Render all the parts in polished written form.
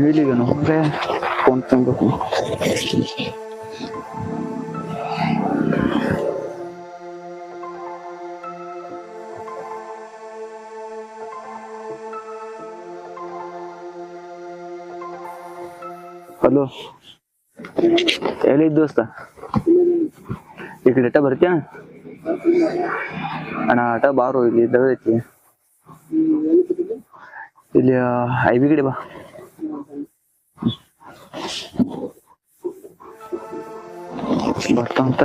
ಹೇಳಿವೇನು ಅಂದ್ರೆ phone ತಂದ್ಬೇಕು. Hello, ಎಲ್ಲಿದ್ದ ದೋಸ್ತ? ಈ ಕಡೆ ಆಟ ಬರ್ತೀಯ ಅಣ್ಣ? ಆಟ ಬಾರು, ಇಲ್ಲಿ ಇದ್ದೈತಿ. ಇಲ್ಲಿ ಐಬಿ ಕಡೆ ಬಾ. ಬರ್ತಾ ಅಂತ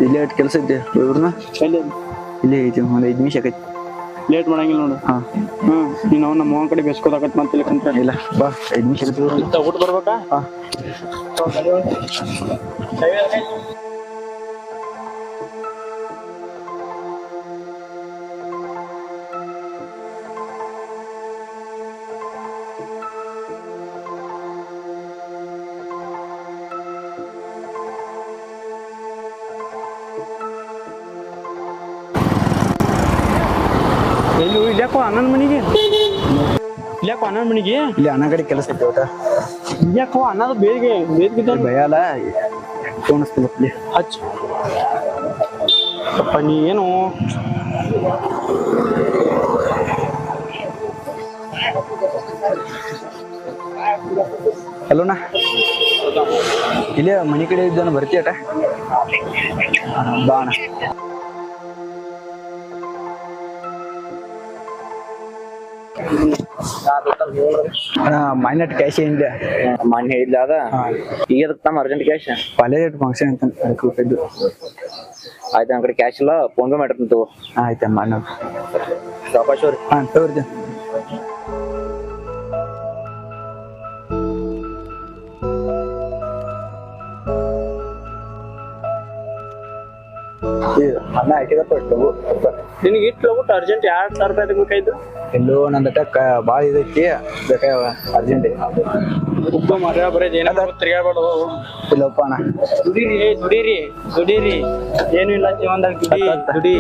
ಇಲ್ಲೇ ಕೆಲಸ ಐತೆ ಇವ್ರನ್ನ. ಇಲ್ಲೇ ಐತಿ, ಒಂದು 5 ನಿಮಿಷ ಆಕೈತಿ. ಲೇಟ್ ಮಾಡಂಗಿಲ್ಲ ನೋಡು. ನೀನು ನಮ್ಮ ಮಗನ ಕಡೆ ಬೆಸ್ಕೋದಾಗತ್ತೆ ಮತ್ತೆ. ಇಲ್ಲ ಬಾ, 5 ನಿಮಿಷ ಆಕೈತಿ. ಊಟ ಬರ್ಬೇಕಾ? ಎಲ್ಲಿ ಇಲ್ಯಾಕೋ ಅಣ್ಣನ ಮನೆಗೆ? ಇಲ್ಯಾಕೋ ಅಣ್ಣನ ಮನೆಗೆ? ಇಲ್ಲಿ ಅಣ್ಣ ಕಡೆ ಕೆಲಸ ಐತೆ ಊಟ. ಇಲ್ಯಾಕೋ ಅನ್ನದ ಬೇಗ ಭಯಲ್ಲ, ತೋಣಿಸ್ತೀನಿ ಹಚ್ಚ. ಅಪ್ಪ ನೀ ಏನು ಹಲೋಣ್ಣ, ಇಲ್ಲೇ ಮನೆ ಕಡೆ ಇದ್ದಾನ, ಬರ್ತೀಯಟ? ಬಾ ಅಣ್ಣ. ಮೈನಟ್ ಕ್ಯಾಶ್ ಏನಿದೆ? ಮಾನ್ಯ ಇಲ್ಲ ಅದ. ಈಗ ಅದಕ್ಕೆ ತಮ್ಮ ಅರ್ಜೆಂಟ್ ಕ್ಯಾಶ್ ಕಾಲೇಜ್ ಫಂಕ್ಷನ್ ಅಂತ ರೂಪಾಯಿದ್ದು. ಆಯ್ತು, ನನ್ನ ಕಡೆ ಕ್ಯಾಶ್ ಇಲ್ಲ, ಫೋನ್ ಪೇ ಮಾಡಿರ್ತೀನಿ ತಗೋ. ಆಯ್ತಾ ಮಾಡ ಸಾವಕಾಶ ಅವ್ರಿ. ತಗೋರಿ. ಅಣ್ಣ ಹಾಕಿದಪ್ಪ ನಿನಗೆ ಇಟ್ಟು ಹೋಗ್ಬಿಟ್ಟು ಅರ್ಜೆಂಟ್ 2,000 ರೂಪಾಯಿ ಬೇಕಾಯ್ತು. ಎಲ್ಲೋ ನಂದಟ ಭಾಳ ಇದೈತಿ, ಬೇಕಾಗ ಅರ್ಜೆಂಟ್. ಉಬ್ಬ ಮರ ಬರೀ ಏನಾದ್ರು ತಿರ್ಗಾಡ್ಬೇಡ. ಇಲ್ಲಪ್ಪ ಅಣ್ಣ, ದುಡೀರಿ ಏನು ಇಲ್ಲ ಜೀವನದಾಗ. ದುಡಿ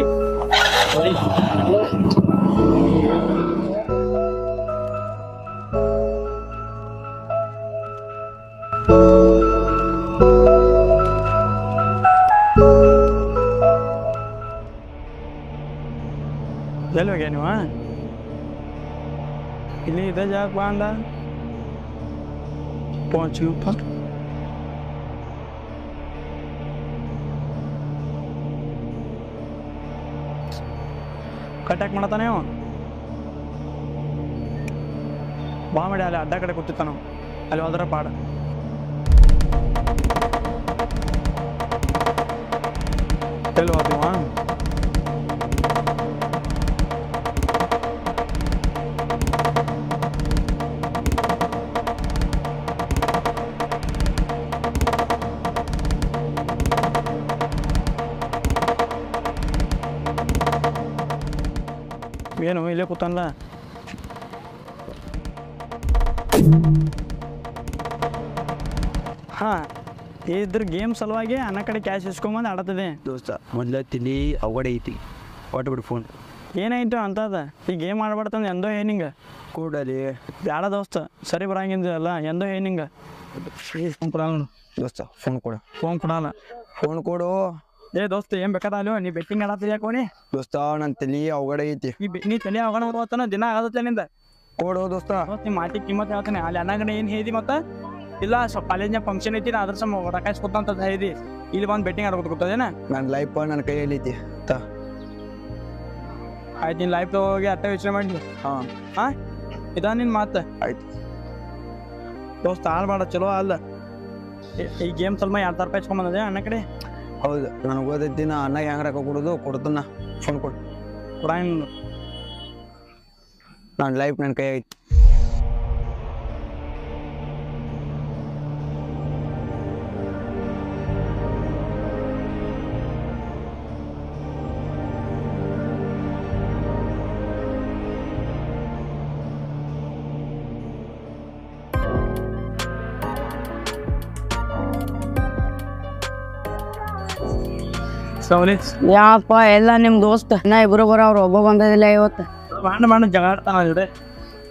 ಎಲ್ಲಿ ಹೋಗ್ಯ ನೀವು? ಇಲ್ಲಿ ಇದೆ ಜಾಗ ಬಾ ಅಂದ. ಪਹੁಂಚಿ ऊपर ಕಟ್ಯಾಕ್ ಮಾಡತಾನೆ ಅವ. ಬಾ ಮಾಡಿ ಅಲ್ಲಿ ಅಡ್ಡ ಕಡೆ ಕೂತಿರ್ತಾನ ಅಲ್ಲಿ ಹೋದ್ರ ಪಾಡ. ಎಲ್ಲಿ ಹೋಗ್ತೀವ? ಏನು ಇಲ್ಲೇ ಕೂತಲ್ಲ? ಹಾಂ, ಇದ್ರ ಗೇಮ್ ಸಲುವಾಗಿ ಅನ್ನ ಕಡೆ ಕ್ಯಾಶ್ ಇಸ್ಕೊಂಬಂದು ಆಡತ್ತದೆ. ದೋಸ್ತ ಮೊದಲ ತಿಳಿ ಅವಗಡೆ ಐತಿ, ಒಟ್ಟು ಬಿಡು ಫೋನ್. ಏನಾಯ್ತು ಅಂತದ? ಈ ಗೇಮ್ ಆಡ್ಬಾರ್ದಂದು ಎಂದೋ ಏನಿಂಗ ಕೂಡಲಿ ಬ್ಯಾಡ ದೋಸ್ತ, ಸರಿ ಬರಂಗಿಲ್ಲ. ಎಂದೋ ಏನಿಂಗ ಫೋನ್ ಕೊಡಲ್ಲ ನೋಡು ದೋಸ್ತ. ಫೋನ್ ಕೊಡು. ಫೋನ್ ಕೊಡಲ್ಲ. ಫೋನ್ ಕೊಡು. ಏ ದೋಸ್ತ, ಏನು ಬೇಕಾದ ನೀ ಬೆಟ್ಟಿಂಗ್ ಆಡತ್ತಿದ್ಯಾಕೋನಿ? ದೋಸ್ತ ನನ್ನ ತಲಿ ಅವಗಡೆ ಐತಿ. ನೀ ತಲೆ ಅವಗಣ ಬರ್ತಾನ ದಿನ ಆಗತ್ತೆ ನಿಂದ. ಕೊಡು ದೋಸ್ತ. ನಿಮ್ಮ ಮಾತಿ ಕಿಮ್ಮತ್ ಹೇಳ್ತಾನೆ. ಅಲ್ಲಿ ಅನ್ನಗಡೆ ಏನು ಹೇಳಿದಿ ಮತ್ತೆ? ಇಲ್ಲ ಸ್ವಲ್ಪ ಕಾಲೇಜ್ನಾಗ ಫಂಕ್ಷನ್ ಐತಿ, ನಾ ಅದ್ರ ಸಮ ರೊಕ್ಕ ಕೊತ್ತಂತ ಹೇಳಿದಿ. ಇಲ್ಲಿ ಬಂದು ಬೆಟ್ಟಿಂಗ್ ಆಡ್ಕೊತ ಗೊತ್ತದೇನ? ನನ್ನ ಲೈಫ್ ನನ್ನ ಕೈಯಲ್ಲಿ ಐತಿ. ಆಯ್ತು, ನಿನ್ನ ಲೈಫ್ ಹೋಗಿ ಅಟ್ಟ ಯೋಚನೆ ಮಾಡಿ. ಹಾಂ ಇದಾ ನಿನ್ನ ಮಾತು? ಆಯ್ತು ದೋಸ್ತ ಆಡ್ಬೇಡ, ಚಲೋ ಅಲ್ಲ. ಈ ಗೇಮ್ ಸ್ವಲ್ಪ 2,000 ರೂಪಾಯಿ ಇಸ್ಕೊಂಬಂದದೆ ಅಣ್ಣ ಕಡೆ. ಹೌದು ನನಗೆ ಓದೈತಿ ನಾ ಅಣ್ಣಗೆ ಹೆಂಗೆ ರೊಕ್ಕ ಕೊಡೋದು ಕೊಡ್ತಾನ ಫೋನ್ ಕೊಡು ಕುರಾನ್ ನನ್ನ ಲೈಫ್ ನನ್ನ ಕೈ ಐತಿ ಸೌಲಿ ಯಾಪ ಎಲ್ಲ ನಿಮ್ ದೋಸ್ತ ನಾ ಇಬ್ರು ಬರೋವ್ರು ಒಬ್ಬ ಬಂದದಿಲ್ಲ ಇವತ್ತು ಮಾಡ ಜಗಳ ಆಡ್ತಾನ ಇವ್ರೆ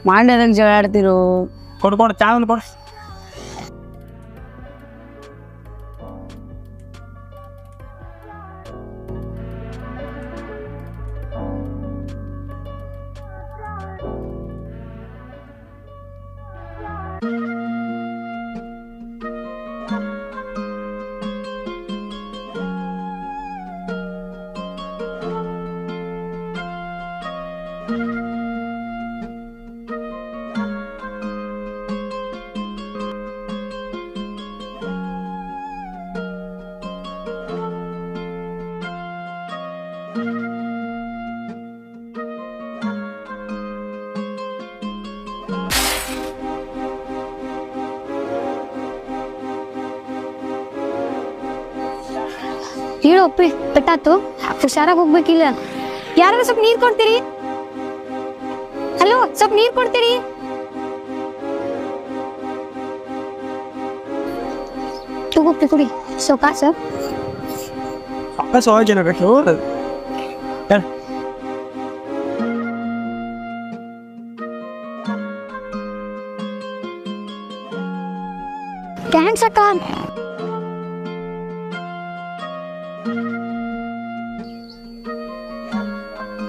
ಮಾಡ್ಯದಾಗ ಜಗಳ ಆಡ್ತಿರು ಕೊಡ್ಕೊಂಡು ಚಾ ಒಂದು ಕೊಡು ಹೇಳು ಅಪ್ಪಿ ಪೆಟ್ಟಾತು ಹುಷಾರಾಗಿ ಹೋಗ್ಬೇಕಿಲ್ಲ ಯಾರು ಸ್ವಲ್ಪ ನೀರ್ ಕೊಡ್ತೀರಿ ಹಲೋ ಸ್ವಲ್ಪ ನೀರ್ ಕೊಡ್ತೀರಿ ತಗೋಪ್ತಿ ಕುಡಿ ಸೊಕಾ ಸರ್ ಅಕ್ಕ ಸೋಜನ ಬೇಕು ಥ್ಯಾಂಕ್ಸ್ ಅಕ್ಕ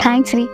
ಥ್ಯಾಂಕ್ಸ್ ರೀ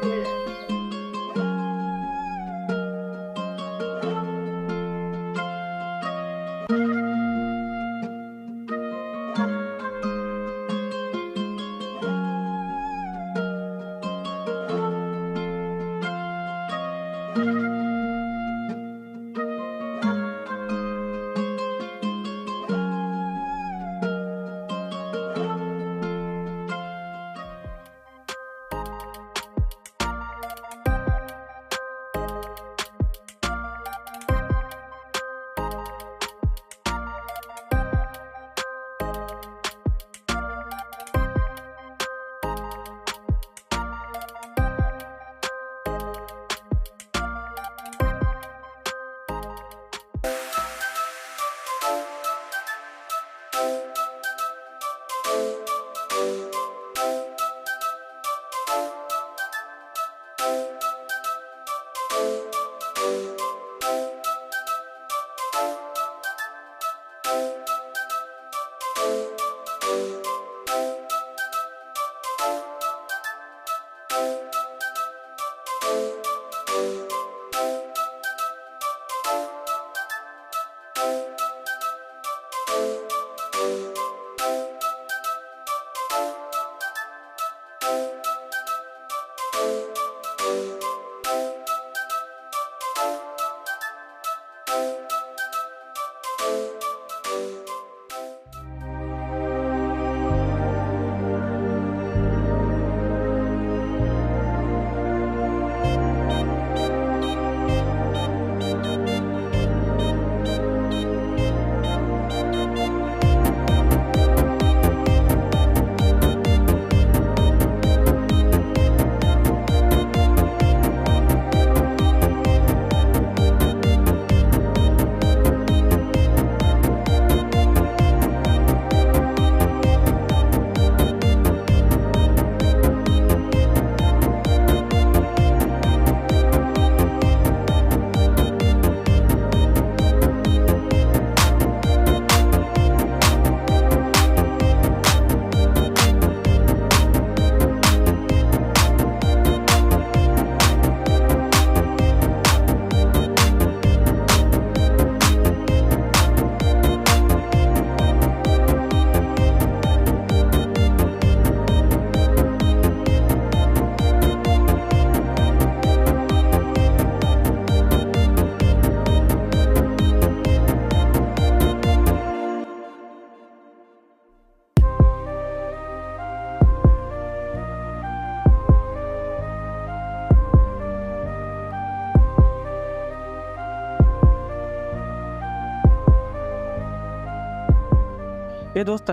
ಏ ದೋಸ್ತ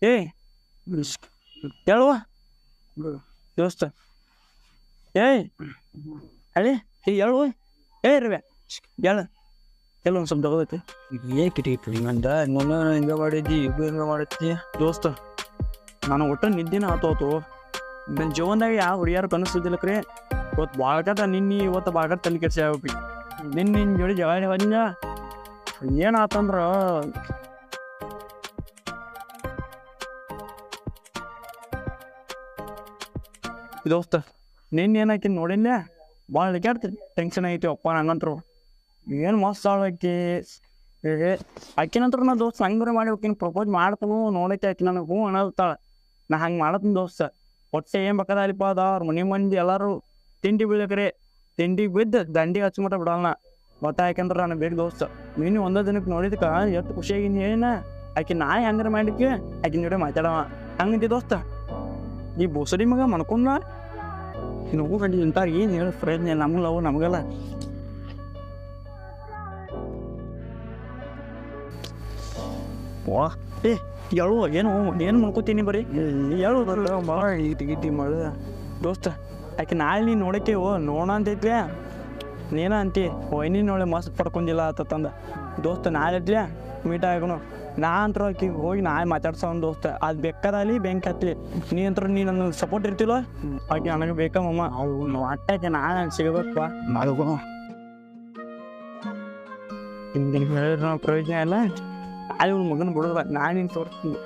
ಏ ಹೇಳುವ ದೋಸ್ತ ಏಯ್ ಹೇಳಿ ಹೇಳುವ ಏ ರವ್ಯಾ ಹೇಳ ಎಲ್ಲ ಒಂದು ಸ್ವಲ್ಪ ತಗೋದೈತಿ ಅಂತ ಇನ್ನೊಂದು ಹಿಂಗೆ ಮಾಡಿದ್ದಿ ಇಬ್ಬರು ಹಿಂಗೆ ಮಾಡುತ್ತಿ ದೋಸ್ತ ನಾನು ಒಟ್ಟು ನಿದ್ದಿನ ಆತೋತು ನನ್ನ ಜೀವನದಾಗ ಯಾವ ಹುಡುಗಿಯಾರು ಕನಸಿದ್ದಿಲ್ಲಕ್ರಿ ಇವತ್ತು ಬಾಳ್ಕಟ ನಿನ್ನೆ ಇವತ್ತು ಬಾಳ್ಕಟ ತಲೆ ಕೆಡ್ಸಿ ಆಗ್ಬೇಕು ನಿನ್ನ ಜೋಡಿ ಜಗಳ ಬಂದ ಏನಾತಂದ್ರ ದೋಸ್ತ ನಿನ್ನೆ ಏನಾಕಿ ನೋಡಿಲ್ಲ ಭಾಳ ಕೆಡ್ತೀನಿ ಟೆನ್ಷನ್ ಐತಿ ಅಪ್ಪ ನಂಗಂತ್ರು ಏನು ಮಸ್ತ್ ಆಕಿ ಆಕಿನಂತ್ರ ನಾ ದೋಸ್ತ ಹಂಗಾರ ಮಾಡಿ ಹೋಗ್ತೀನಿ ಪ್ರಪೋಸ್ ಮಾಡ್ತಾನು ನೋಡೈತೆ ಆಕಿ ನನಗೆ ಹ್ಞೂ ಅನ್ನೋತಾಳ ನಾ ಹಂಗೆ ಮಾಡತ್ತೀನಿ ದೋಸ್ತ ಹೊಟ್ಟೆ ಏನು ಬೇಕಾದಲ್ಲಿಪ್ಪ ಅದ ಅವ್ರ ಮನೆ ಮಂದಿ ಎಲ್ಲರೂ ತಿಂಡಿ ಬೀಳಕ್ರಿ ತಿಂಡಿಗೆ ಬಿದ್ದು ದಂಡಿಗೆ ಹಚ್ಮಟ ಬಿಡಲ್ಲ ಮತ್ತೆ ಯಾಕಂದ್ರೆ ನನಗೆ ಬೇಕು ದೋಸ್ತ ನೀನು ಒಂದೇ ದಿನಕ್ಕೆ ನೋಡಿದಕ್ಕೆ ಎಷ್ಟು ಖುಷಿಯಾಗಿನಿ ಏನ ಆಕಿ ನಾ ಹಂಗಾರ ಮಾಡಿಕ್ಕೆ ಆಕಿನ ಜೋಡಿ ಮಾತಾಡವ ಹಂಗಂತಿ ದೋಸ್ತ ಈ ಬೋಸಡಿ ಮಗ ಮನ್ಕೊಂಡ ನೋವು ಗಂಡಿ ಇಂಥ ಏನು ಹೇಳಿ ಫ್ರೆಂಡ್ ನಮಗಲ್ಲ ಅವು ನಮಗಲ್ಲ ವಾ ಏ ಹೇಳು ಏನು ಮಾಡ್ಕೋತೀನಿ ಬರೀ ಹೇಳು ಭಾಳ ಗಿಟಿ ಮಾಡ ದೋಸ್ತ ಯಾಕೆ ನಾಳೆ ನೀನು ನೋಡಕ್ಕೆ ನೋಡ ಅಂತೈತ್ವ್ಯಾ ನೀನ ಅಂತಿ ನೀನು ನೋಳೆ ಮಸ್ತ್ ಪಡ್ಕೊಂಡಿಲ್ಲ ಆತಂದ ದೋಸ್ತ ನಾಳೆ ಇದ್ಲ್ಯಾ ಮೀಟ್ ಆಗೋಣ ನಾ ಅಂತರ ಆಕಿ ಹೋಗಿ ನಾಳೆ ಮಾತಾಡ್ಸೋನ್ ದೋಸ್ತ ಅದು ಬೇಕಾದಲ್ಲಿ ಬೆಂಕಿ ಹತ್ಲಿ ನೀ ಅಂತ ನೀ ನನ್ನ ಸಪೋರ್ಟ್ ಇರ್ತಿಲ್ಲ ಆಕೆ ನನಗೆ ಬೇಕಮ್ಮ ಅವ್ನು ಅಟ್ಟಾಕೆ ನಾನು ಸಿಗಬೇಕಪ್ಪ ಮಾಡ್ಕೊ ಹಿಂಗೆ ಹೇಳಿದ್ರೆ ಪ್ರಯೋಜನ ಇಲ್ಲ ಅಲ್ಲಿ ಅವ್ನ ಮಗನ ಬಿಡೋದ ನಾನು ನಿನ್ನ ತೋರಿಸ್ತೀನಿ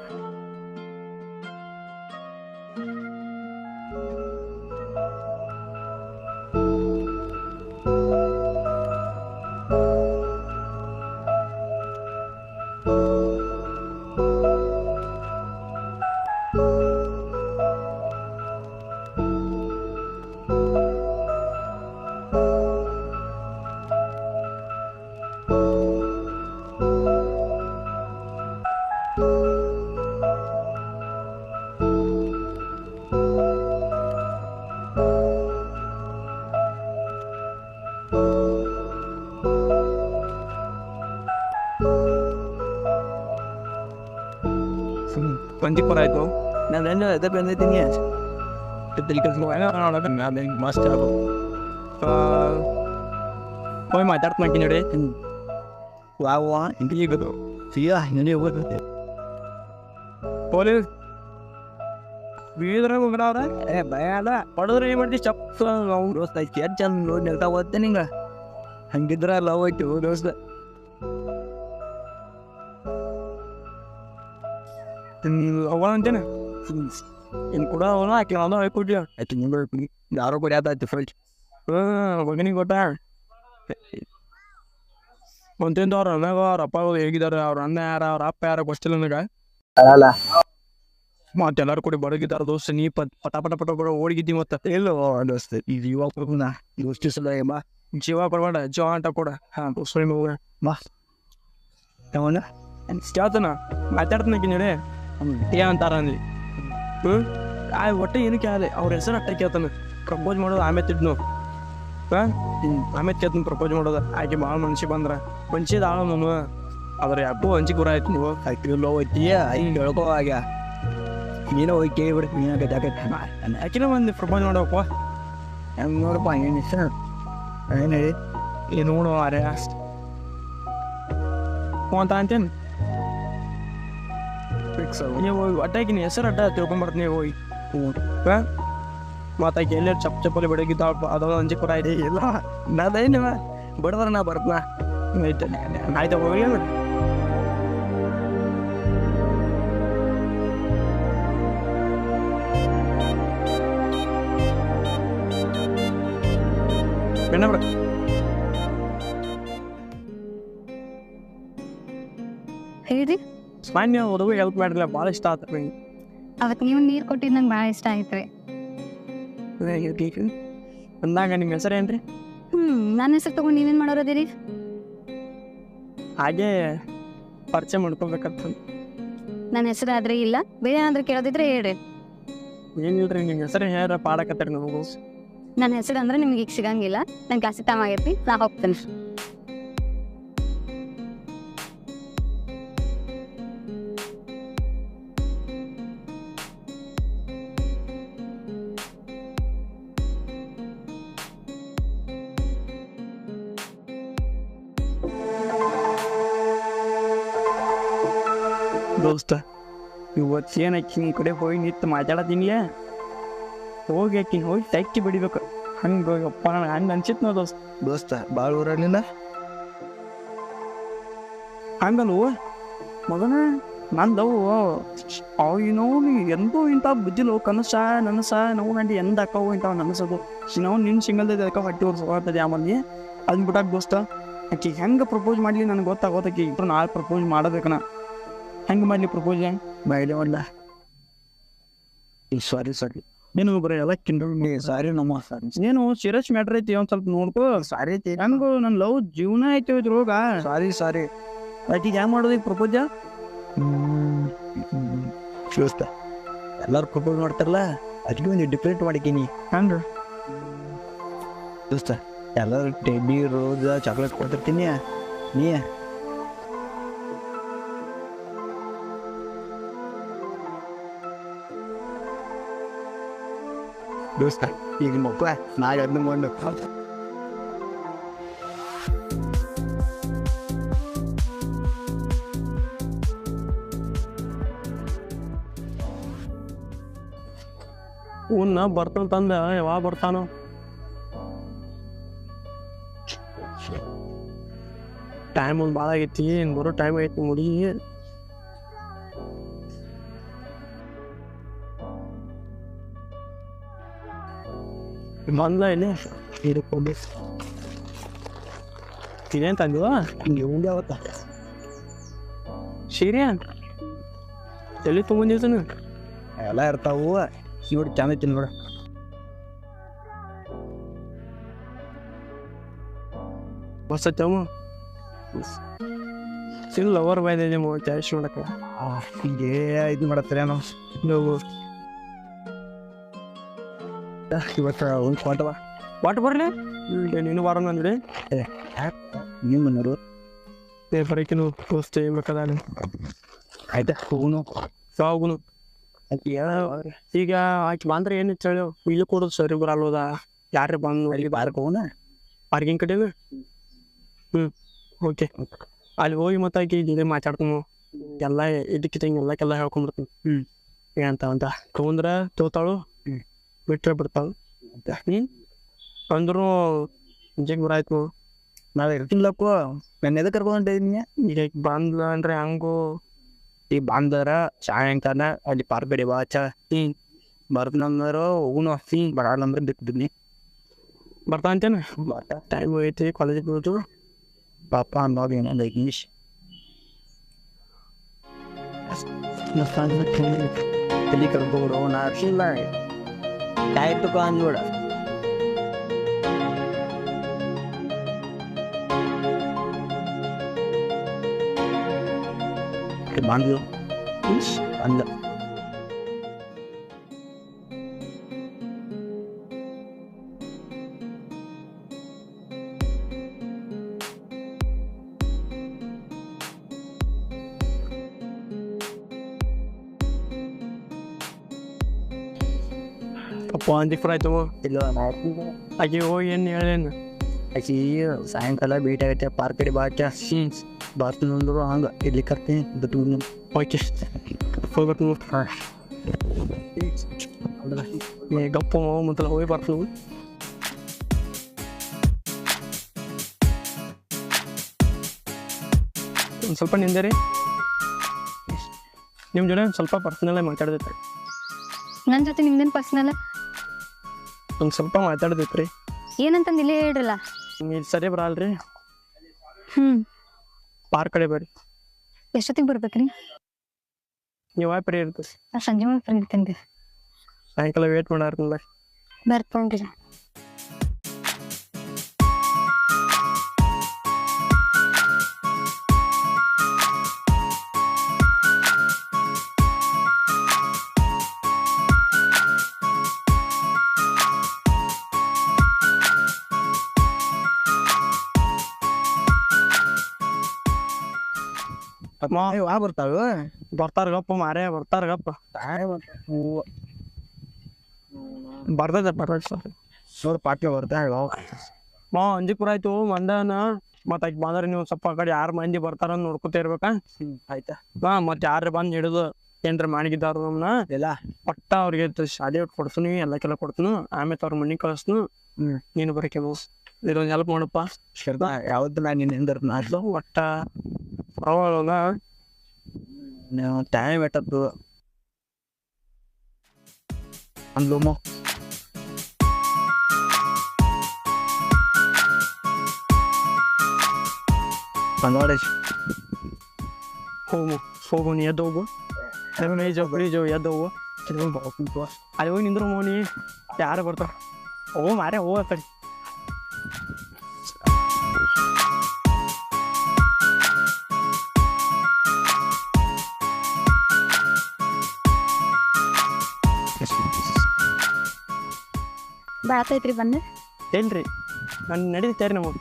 ಬಂದಿಪ್ಪರ ಆಯ್ತು ನಾನು ಅದೇ ಬಂದೈತೀನಿ ತಲೆ ಕೆಲಸ ಮಸ್ತ್ ಆಗು ಹೋಗಿ ಮಾತಾಡ್ತೀನಿ ನೋಡಿ ವಾ ಇಂಟಿಗದು ಸಿಯಾ ಹಿಂಗೆ ಹೋಗುತ್ತೆ ಪೊಲೀಸ್ ಬೀದ್ರ ಹೋಗ್ರ ಅವ್ರ ಭಯ ಅದ ಹೊಡೆದ್ರೆ ಏನು ಮಾಡ್ತೀವಿ ಚಪ್ಪ ಅವ್ನು ದೋಸ್ತ ಎಷ್ಟು ಚಂದ ನೋಡಿ ನೆಗ್ತಾ ಓದ್ತೆ ನಿಂಗೆ ಹಂಗಿದ್ರ ಲವ್ ಆಯ್ತು ದೋಸ್ತ ಅವ ಅಂತೇನೆ ಇನ್ನು ಕೂಡ ಅವನು ಆಕೆ ಅವನು ಕೊಡ್ಲಿ ಆಯ್ತು ನಿಂಗೆ ಯಾರೋ ಕೂಡ ಯಾವ್ದಾಯ್ತು ಫ್ರೆಂಡ್ಸ್ ಮಗನಿಗೆ ಕೊಟ್ಟ ಒಂತಿಂದ ಅವ್ರ ಅಣ್ಣಗ ಅವ್ರ ಅಪ್ಪ ಹೇಗಿದ್ದಾರೆ ಅವ್ರ ಅಣ್ಣ ಯಾರ ಅವ್ರ ಅಪ್ಪ ಯಾರ ಗೊತ್ತಿಲ್ಲ ನನಗೆ ಮತ್ತೆಲ್ಲರೂ ಕೂಡ ಬಡಗಿದ್ದಾರೆ ದೋಸ್ತ ನೀ ಪಟ ಪಟ ಪಟ ಪಟ ಓಡಿಗಿದ್ದಿ ಮತ್ತೆ ಎಲ್ಲೋ ದೋಸ್ತ ಇದು ಇವಾಗ ಹೋಗೋಣ ದೋಸ್ತಿ ಸಲ ಏಮ ಜೀವ ಕೊಡಬೇಡ ಜೀವ ಅಂಟ ಕೊಡ ಹಾಂ ದೋಸ್ತ ಹೋಗೋಣ ಬಾ ಯಾವನ ಕೇಳ್ತಾನ ಮಾತಾಡ್ತಾನಕಿ ನೋಡಿ ಏ ಅಂತಾರ ಅಂದ್ಲಿ ಒಟ್ಟೆ ಏನಕ್ಕೆ ಆಗಲಿ ಅವ್ರ ಹೆಸರು ಅಟ್ಟ ಕೇಳ್ತಾನೆ ಪ್ರಪೋಸ್ ಮಾಡೋದು ಆಮೇಲೆ ತಿಡ್ನು ಆಮೇಲೆ ಕೇಳ್ತಾನೆ ಪ್ರಪೋಸ್ ಮಾಡೋದು ಆಕೆ ಭಾಳ ಮನ್ಸಿ ಬಂದ್ರ ಮನ್ಸಿದ ಆಳ ನಾನು ಅದ್ರ ಯಾಕೋ ಹಂಚಿ ಗುರ ಆಯ್ತು ನೀವು ಆಯ್ತು ಲೋ ಐತಿಯ ಹಿಂಗೆ ಹೇಳ್ಕೋ ಆಗ ನೀನು ಹೋಗಿ ಕೇಳಿಬಿಡು ನೀನಾಗತ್ತೆ ಆಕಿನ ಬಂದು ಪ್ರಪೋಸ್ ಮಾಡೋಪ್ಪ ಹೆಂಗೆ ನೋಡಪ್ಪ ಏನು ಇಷ್ಟ ಏನು ಹೇಳಿ ಏನು ನೋಡು ಅರೆ ಅಷ್ಟು ಅಂತ ಅಂತೇನು ಫಿಕ್ಸ್ ನೀವು ಒಟ್ಟಾಗಿನ ಹೆಸರು ಅಡ್ಡ ತಿಳ್ಕೊಂಬರ್ತೀನಿ ನೀವು ಹೋಗಿ ಮಾತಾಕಿ ಎಲ್ಲೇ ಚಪ್ಪಲಿ ಬೆಳಗಿದ್ದ ಅದೊಂದು ಅಂಜಿ ಕೂಡ ಆಯ್ತು ಇಲ್ಲ ನಾನೇನು ಬಡದ್ರ ನಾ ಬರ್ತನ ಆಯ್ತಾ ಹೋಗಿ ಬೇಡ ಹೇಳ್ರಿ ಮಾನ್ಯ ಹುಡುಗ ಹೆಲ್ಪ್ ಮಾಡಿರಲಿಲ್ಲ ಭಾಳ ಇಷ್ಟ ಆಯ್ತು ನಂಗೆ ಅವತ್ತು ನೀವು ನೀರು ಕೊಟ್ಟಿದ್ದು ನಂಗೆ ಭಾಳ ಇಷ್ಟ ಆಯ್ತು ರೀ ಅಂದಾಗ ನಿಮ್ಮ ಹೆಸರು ಏನು ರೀ ನನ್ನ ಹೆಸರು ತೊಗೊಂಡು ನೀವೇನು ಮಾಡೋರದಿರಿ ಹಾಗೆ ಪರಿಚಯ ಮಾಡ್ಕೊಬೇಕಂತ ನನ್ನ ಹೆಸರು ಆದ್ರೆ ಇಲ್ಲ ಬೇರೆ ಏನಾದ್ರೂ ಕೇಳೋದಿದ್ರೆ ಹೇಳ್ರಿ ಏನಿಲ್ಲ ರೀ ನಿಮ್ಮ ಹೆಸರು ಹೇಳ ಪಾಡಕತ್ತೀರಿ ನಮಗೂ ನನ್ನ ಹೆಸರು ಅಂದ್ರೆ ನಿಮ್ಗೆ ಈಗ ಸಿಗಂಗಿಲ್ಲ ನನ್ನ ಕ್ಲಾಸಿಗೆ ಟೈಮ್ ಆಗೈತಿ ನಾ ಹೋಗ್ತೇನೆ ದೋಸ್ತ ಇವತ್ತು ಏನು ಆಕಿನ ಕಡೆ ಹೋಗಿ ನಿಂತು ಮಾತಾಡತ್ತೀನಿ ಹೋಗಿ ಆಕಿನ ಹೋಗಿ ಟೈಕಿ ಬಿಡಿಬೇಕು ಹಂಗೆ ಅಪ್ಪ ನನಗೆ ಹಂಗೆ ಅನ್ಸಿತ್ತು ನಾವು ದೋಸ್ತ ಭಾಳ ಊರಲ್ಲಿಲ್ಲ ಹಂಗಲ್ವ ಮಗನ ನಂದವು ಅವು ನೀ ಎಂದೂ ಇಂಥ ಬುದ್ಧಿಲು ಕನಸ ನನಸ ನಾವು ನಂಡಿ ಎಂದ ಅಕ್ಕವು ಇಂಥವು ನನಸದು ನಾವು ನಿನ್ನ ಸಿಂಗಲ್ದ ಅದಕ್ಕೆ ಹೊಟ್ಟೆ ಹೊರ್ಸೋಗ್ತದೆ ಆಮೇಲೆ ಅದನ್ನ ಬಿಟ್ಟಾಕ ದೋಸ್ತ ಆಕಿ ಹೆಂಗೆ ಪ್ರಪೋಸ್ ಮಾಡಲಿ ನನಗೆ ಗೊತ್ತಾಗೋತಕಿ ಇಬ್ಬರು ನಾಳೆ ಪ್ರಪೋಸ್ ಮಾಡಬೇಕನ ಹೆಂಗೆ ಮಾಡಲಿ ಪ್ರಪೋಸ್ ಬಯಲೆ ಮಾಡಲ ಸಾರಿ ನೀನು ಬರೀ ಎಲ್ಲ ಕಿಂಡಲ್ ಸಾರಿ ನಮ್ಮ ಸಾರಿ ನೀನು ಸೀರಿಯಸ್ ಮ್ಯಾಟ್ರ್ ಐತಿ ಒಂದು ಸ್ವಲ್ಪ ನೋಡ್ಕೋ ಸಾರಿ ಐತಿ ಹೆಂಗು ನನ್ನ ಲವ್ ಜೀವನ ಐತಿ ಇದ್ರೋಗ ಸಾರಿ ಆಕಿಗೆ ಹೆಂಗೆ ಮಾಡೋದು ಈಗ ಪ್ರಪೋಜ ದೋಸ್ತ ಎಲ್ಲರೂ ಪ್ರಪೋಸ್ ಮಾಡ್ತಾರಲ್ಲ ಅದಕ್ಕೆ ಒಂದು ಡಿಫ್ರೆಂಟ್ ಮಾಡಿದ್ದೀನಿ ಹಂಗೆ ದೋಸ್ತ ಎಲ್ಲರೂ ಟೆಡ್ಡಿ ರೋಜ ಚಾಕ್ಲೇಟ್ ಕೊಡ್ತಿರ್ತೀನಿ ನೀ ದೋಸ್ತ ಈಗ ಮಕ್ಕಳ ನಾಳೆ ಅದನ್ನ ಮಾಡಿ ಉನ್ನ ಬರ್ತಾನ ತಂದ ಯಾವಾಗ ಬರ್ತಾನೋ ಟೈಮ್ ಒಂದು ಭಾಳ ಆಗೈತಿ ಬರೋ ಟೈಮ್ ಐತಿ ಮುಡಿ ಬಂದ್ಲ ಇಲ್ಲಿ ಇದಕ್ಕೋಗಿ ಇದೇನು ತಂದಿವ ಹಿಂಗೆ ಉಂಡೆ ಅವತ್ತ ಸೀರೆ ಎಲ್ಲಿ ತೊಗೊಂಡಿರ್ತಾನೆ ಎಲ್ಲ ಇರ್ತಾವು ನೋಡಿ ಚಂದ ಐತಿ ನೋಡ ಬಸತ್ತಮ್ಮ ಇಲ್ಲ ಲವರ್ ಬಾಯ್ದೆ ಚಾಯ್ಸ್ ಮಾಡಕ್ಕೆ ಹಿಂಗೆ ಇದು ಮಾಡತ್ತೇನೋ ನಾವು ಇವತ್ತು ಒಂದು ಕೊಟ್ಟವ ವಾಟ್ ಬರಲಿ ನೀನು ಬಾರ ನಂದ್ರೆ ನೀವು ಮನೆಯವರು ಬರೀಕಿನು ದೋಸ್ತ ಬೇಕಾದ ಆಯ್ತಾ ಹೋಗುನು ಸಾಗುನು ಈಗ ಆಕಿ ಬಂದ್ರೆ ಏನು ಹೇಳಿ ಇಲ್ಲಿ ಕೊಡೋದು ಸರಿ ಬರಲ್ವದ ಯಾರೇ ಬಂದು ಅಲ್ಲಿ ಬಾರಕ್ಕೆ ಹೋಗುನ ಪಾರ್ಕಿಂಗ್ ಕಡೆ ಓಕೆ ಅಲ್ಲಿ ಹೋಗಿ ಮತ್ತೆ ಆಕಿ ಇದೇ ಮಾತಾಡ್ತೀನಿ ಎಲ್ಲ ಇದಕ್ಕಿಂತ ಎಲ್ಲಕ್ಕೆಲ್ಲ ಹೇಳ್ಕೊಂಡ್ಬಿಡ್ತೀನಿ ಏನಂತ ಅಂತ ತೊಗೊಂಡ್ರೆ ತೋತಾಳು ಬಿಟ್ರೆ ಬಿಡ್ತಾಳು ಅಂದ್ರೂ ನಿಜಕ್ಕೆ ಬರಾಯ್ತು ನಾಳೆ ಇರ್ತಿಲ್ಲಕ್ಕೋ ನನ್ನ ಎದಕ್ಕೆ ಕರ್ಕೊಂಡಿದ್ದೀನಿ ಈಗ ಬಂದ್ಲ ಅಂದ್ರೆ ಹಂಗು ಈಗ ಬಂದರ ಸಾಯಂಕಾಲ ಅಲ್ಲಿ ಪಾರ್ಕ್ ಬೇಡಿ ಬಾ ಚಾ ಬರ್ತಂದ್ರೆ ಹೋಗುನು ಬರಲ್ಲಂದ್ರೆ ಬಿಟ್ಟಿದ್ದೀನಿ ಬರ್ತಾ ಅಂತೇನೆ ಟೈಮ್ ಐತಿ ಕಾಲೇಜಿಗೆ ಬರೋದು ಪಾಪ ಅಂದಾಗ ಏನೊಂದು 5 ನಿಮಿಷ ತಲೆ ಕರ್ಕೊಂಡು ನಾ ಅರ್ಸಿಲ್ಲ ಆಯ್ತು ಅಂದ್ಬಿಡ ಬಂದ್ಲು ಅಂದ ಅಪ್ಪ ಅಂಜಿಕ್ ಆಯ್ತು ಇಲ್ಲ ಆಕೆ ಹೋಗಿ ಏನು ಹೇಳೇನು ಆಕಿ ಸಾಯಂಕಾಲ ಭೇಟಿ ಆಗತ್ತೆ ಪಾರ್ಕ್ ಕಡೆ ಬಾಚ ಬರ್ತೀನಿ ಅಂದ್ರು ಹಂಗೆ ಇಲ್ಲಿ ಕರ್ತೀನಿ ಬಿಟ್ಟು ಓಕೆ ಹೋಗ್ಬೇಕು ಗಪ್ಪ ಮತ್ತೆ ಹೋಗಿ ಬರ್ತೀನಿ ಒಂದು ಸ್ವಲ್ಪ ನಿಂದೆ ನಿಮ್ಮ ಜೊತೆ ಒಂದು ಸ್ವಲ್ಪ ಪರ್ಸನಲ್ ಮಾತಾಡ್ದೈತೆ ನನ್ನ ಜೊತೆ ನಿಮ್ದೇನು ಪರ್ಸನಲ್ ಒಂದು ಸ್ವಲ್ಪ ಮಾತಾಡ್ದೈತ್ರಿ ಏನಂತಂದು ಇಲ್ಲೇ ಹೇಳ್ರಲ್ಲ ಇಲ್ಲಿ ಸರಿ ಬರಲ್ರಿ ಪಾರ್ಕ್ ಕಡೆ ಬರ್ರಿ ಎಷ್ಟೊತ್ತಿಗೆ ಬರ್ಬೇಕ್ರಿ ನೀವು ಯಾವ ಪರಿ ಇರ್ತದೆ ನಾ ಸಂಜೆ ಮುಂದೆ ಬಂದಿರ್ತೇನೆ ಸಾಯಂಕಾಲ ವೇಟ್ ಮಾಡಾರ್ತಿಲ್ಲ ಬರ್ಕೊಂಡ್ರಿ ವಾ ಬರ್ತಾವ ಬರ್ತಾರ ಗಪ್ಪ ಮಾರೇ ಬರ್ತಾರ ಗಪ್ಪ ಬರ್ತೈತೆ ನೋಡಿ ಪಾಟ್ಯ ಬರ್ತಾ ಮಾ ಅಂಜಿಪುರ ಆಯ್ತು ಮಂಡನ ಮತ್ತು ಆಕೆ ಬಂದ್ರೆ ನೀವು ಸ್ವಲ್ಪ ಆ ಕಡೆ ಯಾರು ಮಂದಿ ಬರ್ತಾರ ಅಂತ ನೋಡ್ಕೊತ ಇರ್ಬೇಕಾ. ಆಯ್ತಾ ಮತ್ತು ಯಾರು ಬಂದು ಹಿಡಿದು ಏನ್ರ ಮಾಡಿಗಿದ್ದಾರು ನಮ್ಮನ್ನ ಎಲ್ಲ ಒಟ್ಟ ಅವ್ರಿಗೆ ಶಾಲೆ ಕೊಡ್ತೀನಿ ಎಲ್ಲಕ್ಕೆಲ್ಲ ಕೊಡ್ತೀನಿ. ಆಮೇಲೆ ಅವ್ರ ಮನೆಗೆ ಕಳಿಸ್ನು. ನೀನು ಬರೋಕೆ ಇದೊಂದು ಹೆಲ್ಪ್ ಮಾಡಪ್ಪ. ಯಾವತ್ತು ನಾನು ನಿನ್ನ ಹಿಂದರ್ ಮಾಡ್ಲು ಒಟ್ಟ ಅವಾಗ ಟೈಮ್ ಎಟ್ಟದ್ದು ಅಂದ್ಲುಮ್ಮ ನೋಡಿ ಹೋಗು ನೀ ಎದ್ದು ಹೋಗು. ಪ್ಲೀಜು ಎದ್ದು ಹೋಗು. ಅಲ್ಲಿ ಹೋಗಿ ನಿಂದ್ರು ಮೋನಿ ಯಾರು ಬರ್ತಾರ. ಓ ಮಾರೇ ಹೋಗ ಕಡೆ. ಬಾತೈತ್ರಿ ಬಂದು ಎಲ್ರಿ ನಾನು ನಡೀತೇರಿ ನಮಗೆ.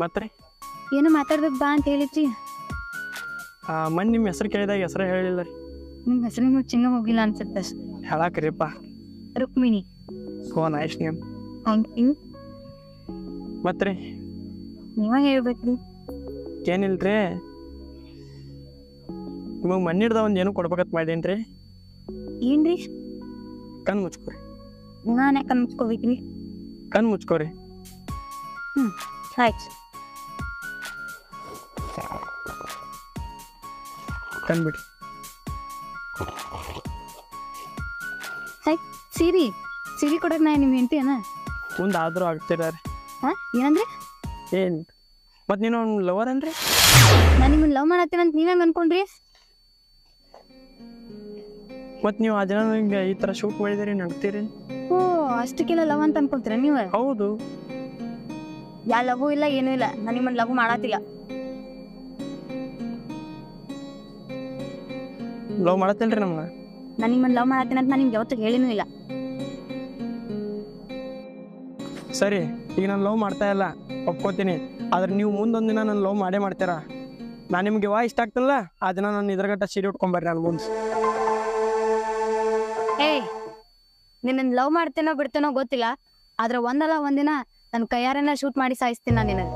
ಮತ್ತೆ ಏನೋ ಮಾತಾಡ್ಬೇಕು ಬಾ ಅಂತ ಹೇಳಿದ್ರಿ. ಮನ್ ನಿಮ್ಮ ಹೆಸರು ಕೇಳಿದಾಗ ಹೆಸರು ಹೇಳಿಲ್ಲ ರೀ. ನಿಮ್ಮ ಹೆಸರು ನಿಮಗೆ ಚಿನ್ನ ಹೋಗಿಲ್ಲ ಅನ್ಸುತ್ತೆ. ಹೇಳಾಕ್ರಿಪ್ಪ. Rukmini. So nice name. Thank you. ಮತ್ತೆ ರೀ ನೀವ ಹೇಳ್ಬೇಕ್ರಿ. ಏನಿಲ್ರಿ ನಿಮಗೆ ಮಣ್ಣಿಡ್ದ ಒಂದು ಏನೋ ಕೊಡ್ಬೇಕಂತ ಮಾಡೇನ್ರಿ. ಏನ್ರಿ? ಕಣ್ಣು ಮುಚ್ಕೋರಿ. ನಾನು ಯಾಕೆ ಅನ್ಸ್ಕೋಬೇಕ್ರಿ? ಕಣ್ಣು ಮುಚ್ಕೋರಿ. ಆಯ್ತು. ಕಣ್ಬಿಡಿ. ಸೀರೆ ಕೊಡಕ್ ನಾ ನಿಮ್ಮ ಹೆಂಡತಿ ಅಣ್ಣ. ಮುಂದೆ ಆದರೂ ಆಗ್ತಿರಾರೆ. ಏನಂದ್ರಿ? ಏನು ಮತ್ತು ನೀನು ಅವ್ನು ಲವರ್ ಅನ್ರಿ? ನಾನು ನಿಮ್ಮನ್ನ ಲವ್ ಮಾಡತ್ತೀನಂತ ನೀವ್ ಅನ್ಕೊಂಡ್ರಿ? ಮತ್ತು ನೀವು ಆ ಜನ ನಿಮ್ಗೆ ಈ ಥರ ಶೂಟ್ ಮಾಡಿದಿರಿ ನಡ್ತೀರಿ. ಓ ಅಷ್ಟಕ್ಕೆಲ್ಲ ಲವ್ ಅಂತ ಅನ್ಕೊಂತೀರ ನೀವು? ಹೌದು. ಯಾ ಲವ್ ಇಲ್ಲ ಏನೂ ಇಲ್ಲ. ನಾನು ನಿಮ್ಮನ್ನ ಲವ್ ಮಾಡತ್ತಿಲ್ಲ. ಲವ್ ಮಾಡತ್ತೇನ್ರಿ ನಮ್ಗೆ? ನಾನು ನಿಮ್ಮನ್ನ ಲವ್ ಮಾಡತ್ತೀನಂತ ನಾನು ನಿಮ್ಗೆ ಯಾವತ್ತೂ ಹೇಳಿನೂ ಇಲ್ಲ. ಸರಿ ಈಗ ನಾನು ಲವ್ ಮಾಡ್ತಾ ಇಲ್ಲ ಒಪ್ಕೋತೀನಿ. ಆದ್ರೆ ನೀವು ಮುಂದೊಂದು ದಿನ ನಾನು ಲವ್ ಮಾಡೇ ಮಾಡ್ತೀರಾ. ನಾನು ನಿಮ್ಗೆ ಇಷ್ಟ ಆಗ್ತಿಲ್ಲ ಆ ದಿನ ನಾನು ಇದ್ರಗಟ್ಟ ಸೀರೆ ಉಟ್ಕೊಂಬರ್ರಿ ನಾನು ಮುಂದೆ. ನಿನ್ನ ಲವ್ ಮಾಡ್ತೇನೋ ಬಿಡ್ತೇನೋ ಗೊತ್ತಿಲ್ಲ. ಆದ್ರೆ ಒಂದಲ್ಲ ಒಂದಿನ ನನ್ನ ಕೈಯಾರನ್ನ ಶೂಟ್ ಮಾಡಿ ಸಾಯಿಸ್ತೀನಿ ನಾನು ನಿನಗೆ.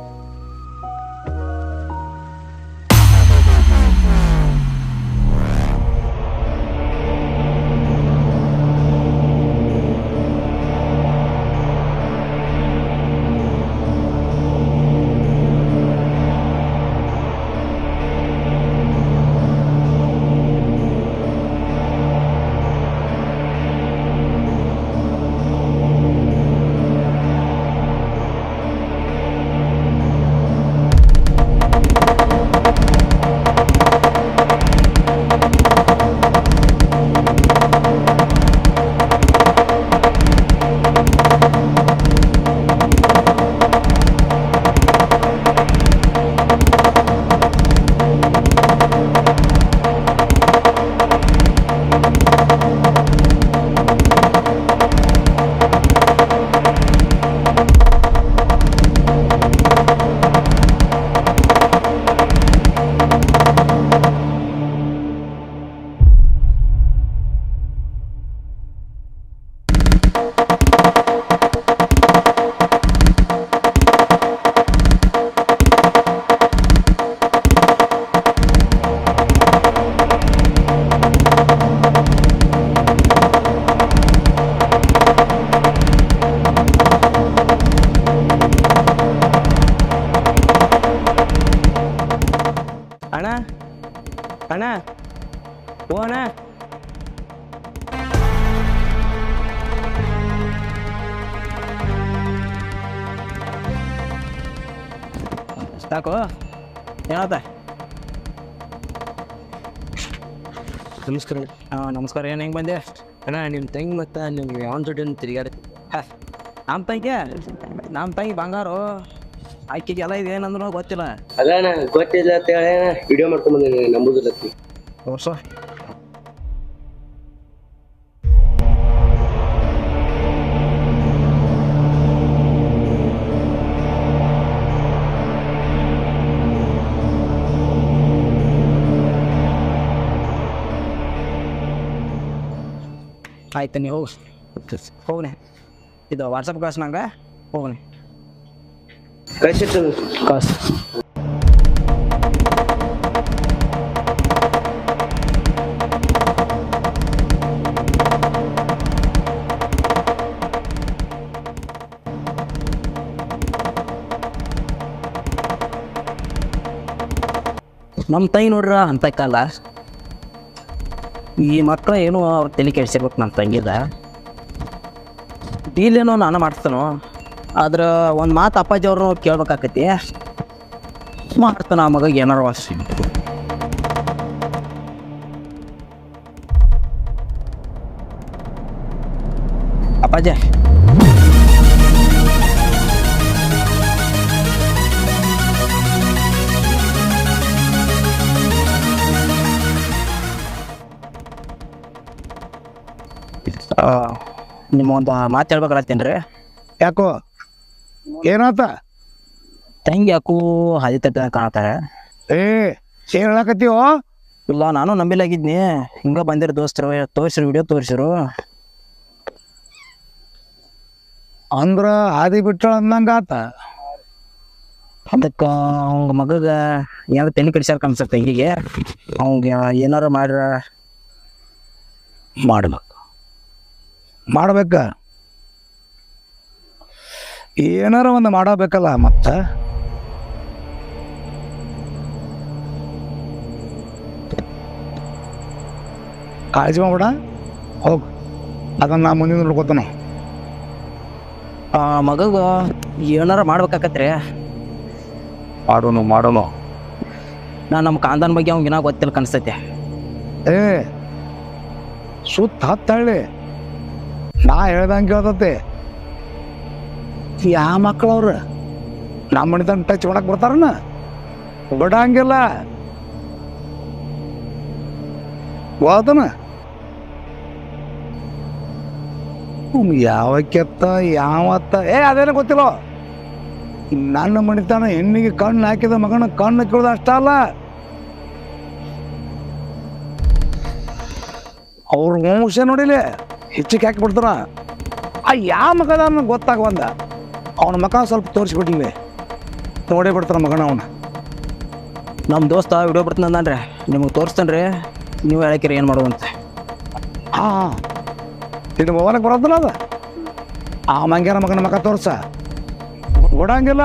ಅಣ್ಣ ಓ ಅಣ್ಣ ಸಾಕು ಏನತ್ತ? ನಮಸ್ಕಾರ. ನಮಸ್ಕಾರ. ಏನು ಹೆಂಗೆ ಬಂದೆ ಅಣ್ಣ ನಿಮ್ಮ ತಂಗಿ ಮತ್ತು ನಿಮ್ಗೆ ಯಾವನ್ ಜೊತೆ ತಿರುಗಾಡಿ? ನಮ್ಮ ತಂಗಿ ಬಂಗಾರು ಆಕೆಗೆ ಎಲ್ಲ ಇದೆ ಏನಂದ್ರೂ ಗೊತ್ತಿಲ್ಲ. ಅಲ್ಲ ಅಣ್ಣ ಗೊತ್ತಿಲ್ಲ ಅಂತ ಹೇಳಿ ವಿಡಿಯೋ ಮಾಡ್ಕೊಂಡ್ ಬಂದಿನಿ ನಂಬುದಿಲ್ಲ. ವರ್ಷ ಆಯ್ತು ನೀವು ಹೋಗಿ ಹೋಗ್ನಿ ಇದು ವಾಟ್ಸಪ್ ಕಳ್ಸಿ ನಂಗೆ ಹೋಗ್ನಿ ಕಳ್ಸಿಟ್ಟು ಕಳ್ಸಿ ನಮ್ಮ ತಂಗಿ ನೋಡ್ರ ಅಂತ ಕಾಲ ಈ ಮಕ್ಕಳು ಏನೋ ಅವ್ರ ತಲೆ ಕೆಡ್ಸಿರ್ಬೇಕು ನಮ್ಮ ತಂಗಿದ ಡೀಲ್ ಏನೋ ನಾನು ಮಾಡ್ತಾನೋ ಆದ್ರೆ ಒಂದು ಮಾತು ಅಪ್ಪಾಜಿ ಅವ್ರನ್ನೂ ಕೇಳ್ಬೇಕಾಕತಿ ಮಾಡ್ತಾನ ಆ ಮಗ ಏನಾರು ವಾಸಿ ಅಪ್ಪಾಜಿ ನಿಮ್ಮ ಒಂದು ಮಾತು ಹೇಳ್ಬೇಕತ್ತೇನು ರೀ ಯಾಕೋ ಏನಾತ ತಂಗಿ ಯಾಕೂ ಹಾದಿ ತಟ್ಟ ಕಾಣತ್ತಾರೆ ಏನ್ ಹೇಳಕತ್ತೀವೋ ಇಲ್ಲ ನಾನು ನಂಬಿಲಾಗಿದ್ನಿ ಹಿಂಗೆ ಬಂದಿರೋ ದೋಸ್ತರು ತೋರಿಸಿರು ವಿಡಿಯೋ ತೋರಿಸಿರು ಅಂದ್ರ ಹಾದಿ ಬಿಟ್ಟ ಅಂದಂಗಾತ ಅದಕ್ಕೆ ಅವಂಗ ಮಗಗ ಏನಾರು ತೆನಿ ಕಡಿಸ್ಯಾರ ಕನ್ಸತ್ತೆ ತಂಗಿಗೆ ಅವಂಗ ಏನಾರು ಮಾಡ್ರ ಮಾಡ್ಬೇಕ ಏನಾರ ಒಂದು ಮಾಡಬೇಕಲ್ಲ ಮತ್ತ ಕಾಳಜಿ ಮಾಡ್ಬೇಡ ಹೋಗ್ ಅದನ್ನ ನಾ ಮುಂದಿನ ನೋಡ್ಕೊತಾನ ಆ ಮಗಗ ಏನಾರ ಮಾಡ್ಬೇಕಾಕತ್ರಿ ಮಾಡೋನು ನಾ ನಮ್ಮ ಕಾಂದನ್ ಬಗ್ಗೆ ಅವಂಗ ಏನೋ ಗೊತ್ತಿಲ್ಲ ಕನ್ಸತ್ತೆ ಏ ಸುತ್ತ ಹತ್ತಳ್ಳಿ ನಾ ಹೇಳ್ದಂಗೆ ಕೇಳ್ತತೆ ಯಾವ ಮಕ್ಕಳವ್ರ ನಮ್ಮ ಮನಿತನ ಟಚ್ ಮಾಡಕ್ ಬರ್ತಾರನ ಬಿಡಂಗಿಲ್ಲ ಹೋದನ ಯಾವ ಕೆತ್ತ ಯಾವತ್ತ ಅದೇನ ಗೊತ್ತಿಲ್ಲ ನನ್ನ ಮನಿತನ ಹೆಣ್ಣಿಗೆ ಕಣ್ಣು ಹಾಕಿದ ಮಗನ ಕಣ್ಣು ಕೇಳ್ದ ಅಷ್ಟ ಅಲ್ಲ ಅವ್ರ ವಂಶ ನೋಡಿಲಿ ಹೆಚ್ಚಿಗೆ ಹಾಕಿ ಬಿಡ್ತಾರ ಆ ಯಾವ ಮಗದ ಗೊತ್ತಾಗ ಬಂದ ಅವನ ಮಗ ಸ್ವಲ್ಪ ತೋರಿಸ್ಬಿಡ್ಲಿ ನೋಡೇ ಬಿಡ್ತಾರ ಮಗನ ಅವನ ನಮ್ಮ ದೋಸ್ತ ವಿಡಿಯೋ ಬಿಡ್ತಾನೆ ಅಂದಾನ್ರಿ ನಿಮಗೆ ತೋರಿಸ್ತಾನೆ ರೀ ನೀವು ಹೇಳಕ್ಕಿರಿ ಏನು ಮಾಡೋದಂತ ಹಾಂ ಇದು ಮೊಬೈಲಿಗೆ ಬರೋದಲ್ಲ ಅದ ಆ ಮಂಗ್ಯಾನ ಮಗನ ಮಗ ತೋರ್ಸ ಬಿಡಂಗಿಲ್ಲ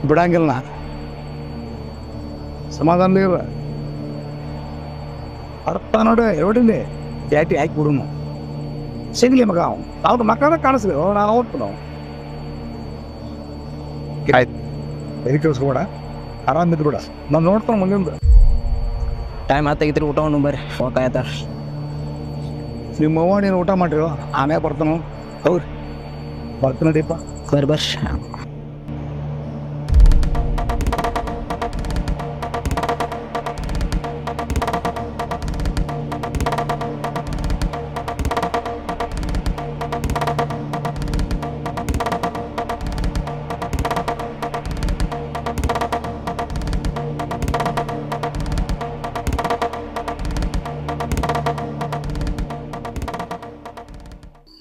ಬಿಡಂಗಿಲ್ಲ ಸಮಾಧಾನ ಇರ ಅರ್ಥ ನೋಡಿ ಎವಡಿಲಿ ಜಾಟಿ ಹಾಕಿ ಬಿಡುನು ಸಿಗ್ಲಿ ಮಗ ಅವ್ರ ಮಕ್ಕಳ ಕಾಣಿಸ್ಲಿ ನಾವು ಹೊಟ್ಟು ನಾವು ಆಯ್ತು ಎಲ್ಲಿ ಕೇಳಿಸ್ಕೊಬೇಡ ಆರಾಮಿದ್ದು ಬಿಡ ನಾನು ನೋಡ್ತಾನೆ ಮುಂದಿಂದ ಟೈಮ್ ಆತಾಗಿತ್ರಿ ಊಟ ಉಣ್ಣು ಬರ್ರಿ ಹೋಗಾಯ್ತಾರ ನಿಮ್ಮ ಅವ್ವ ನೀನು ಊಟ ಮಾಡಿರೋ ಆಮ್ಯಾಗ ಬರ್ತಾನು ಹೌದ್ರಿ ಬರ್ತಾನಡಿಯಪ್ಪ ಬರ್ರಿ ಬರ್ರಿ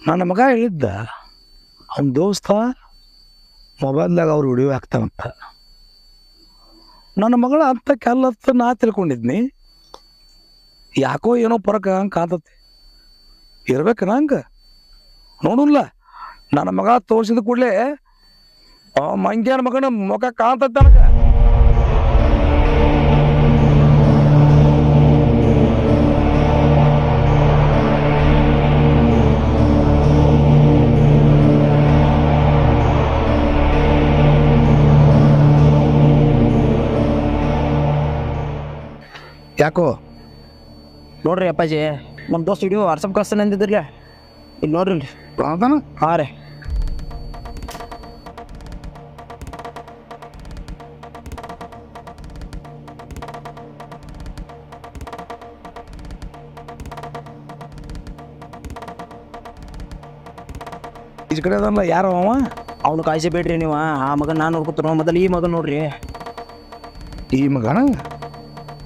ನನ್ನ ಮಗ ಹೇಳಿದ್ದ ಅವನ ದೋಸ್ತ ಮೊಬೈಲ್ದಾಗ ಅವ್ರು ವಿಡಿಯೋ ಹಾಕ್ತಾನಂತ ನನ್ನ ಮಗಳ ಅಂತ ಕೆಲ್ಲತ್ತ ನಾ ತಿಳ್ಕೊಂಡಿದ್ನಿ ಯಾಕೋ ಏನೋ ಪರಕ ಹಂಗೆ ಕಾಂತತಿ ಇರ್ಬೇಕನ ಹಂಗೆ ನೋಡಿಲ್ಲ ನನ್ನ ಮಗ ತೋರಿಸಿದ ಕೂಡಲೇ ಮಂಗ್ಯಾನ ಮಗನ ಮುಖ ಕಾಂತತ್ತೆ ನನಗೆ ಯಾಕೋ ನೋಡ್ರಿ ಅಪ್ಪಾಜಿ ನಮ್ಮ ದೋಸ್ತ ವಿಡಿಯೋ ವಾಟ್ಸಪ್ ಕಳ್ಸ್ತಾನೆ ಅಂದಿದ್ರಲ್ಲ ಇಲ್ಲಿ ನೋಡ್ರಿ ಇಲ್ಲಿ ಕಾಂತಾನ ಹಾಂ ರೀ ಈಚ ಕಡೆ ಅದಲ್ಲ ಯಾರೋ ಅವ ಅವ್ನು ಕಾಯಿಸಬೇಡ್ರಿ ನೀವು ಆ ಮಗನ ನಾನು ನೋಡ್ಕೊತಾನ. ಮೊದಲು ಈ ಮಗನ ನೋಡ್ರಿ. ಈ ಮಗನ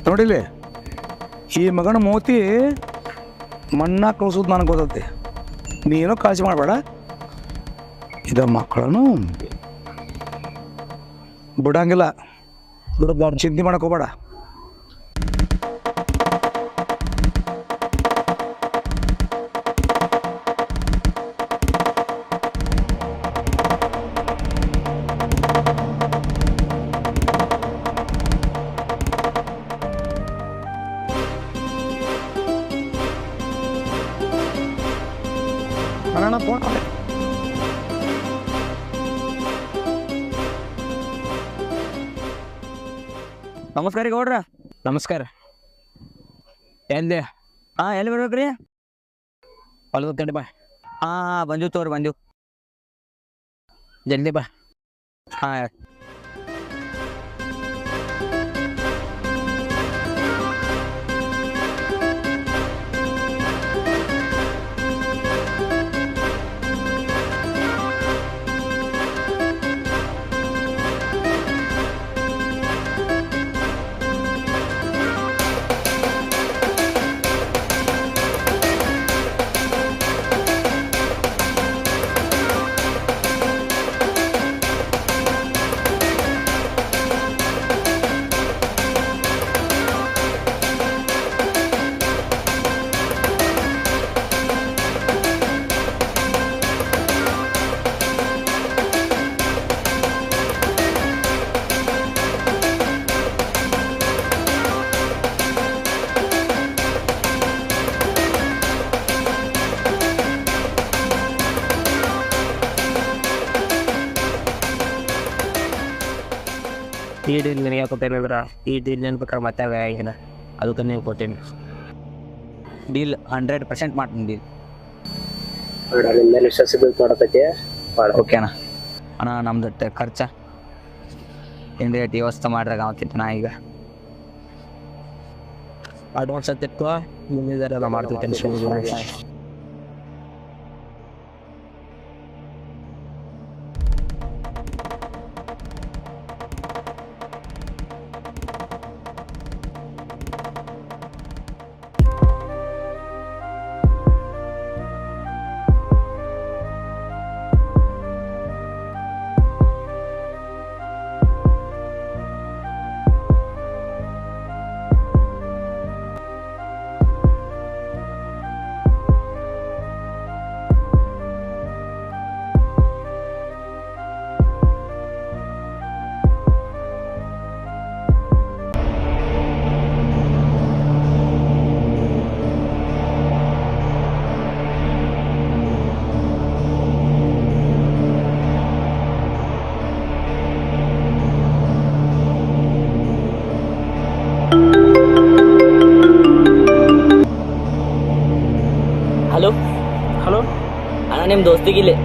ನೋಡಿಲಿ ಯಾಕೋ ಈ ಮಗನ ಮೋತಿ ಮಣ್ಣ ಕಳ್ಸೋದು ನನಗೆ ಗೊತ್ತೈತಿ. ನೀನು ಕಾಳಜಿ ಮಾಡಬೇಡ. ಇದ ಮಕ್ಕಳನ್ನು ಬಿಡಂಗಿಲ್ಲ. ಚಿಂತೆ ಮಾಡಕ್ ಹೋಗ್ಬೇಡ. ನಮಸ್ಕಾರ ರೀ ಗೌಡ್ರ. ನಮಸ್ಕಾರ. ಎಲ್ಲಿ ಎಲ್ಲಿ ಬರ್ಬೇಕ್ರಿ? ಹೊಲದ ಕಡೆ ಬಾ. ಬಂದಿವ್ ತೋರಿ ಬಂದಿವ್. ಜಲ್ದಿ ಬಾ. ಈ ಡೀಲ್ ನಿನಗೆ ಕೊಟ್ಟೇನೆ ಬ್ರಾ. ಈ ಡೀಲ್ ನೆನ್ಬೇಕಾದ್ರೆ ಮತ್ತೆ ಆಗಿನ ಅದಕ್ಕೆ ನೀವು ಕೊಟ್ಟೇನೆ. ಡೀಲ್ 100% ಮಾಡ್ತೀನಿ ಡೀಲ್. ನಿಮ್ಮ ಮೇಲೆ ವಿಶ್ವಾಸ ಬಿಲ್ಟ್ ಮಾಡತೈತಿ. ಓಕೆ ಅಣ್ಣ ನಮ್ದು ಖರ್ಚ ಏನು ರೇಟ್ ವ್ಯವಸ್ಥೆ ಮಾಡ್ರಾಗ ಆಗ್ತಿತ್ತು. ನಾ ಈಗ ಅಡ್ವಾನ್ಸ್ ಅಂತಿತ್ತು ಮುಂದಿದ್ದಾರೆ ಮಾಡ್ತೀವಿ. ಟೆನ್ಷನ್ ಹಲೋ ಅಣ್ಣ ನಿಮ್ಮ ದೋಸ್ತಿಗಿಲ್ಲಿ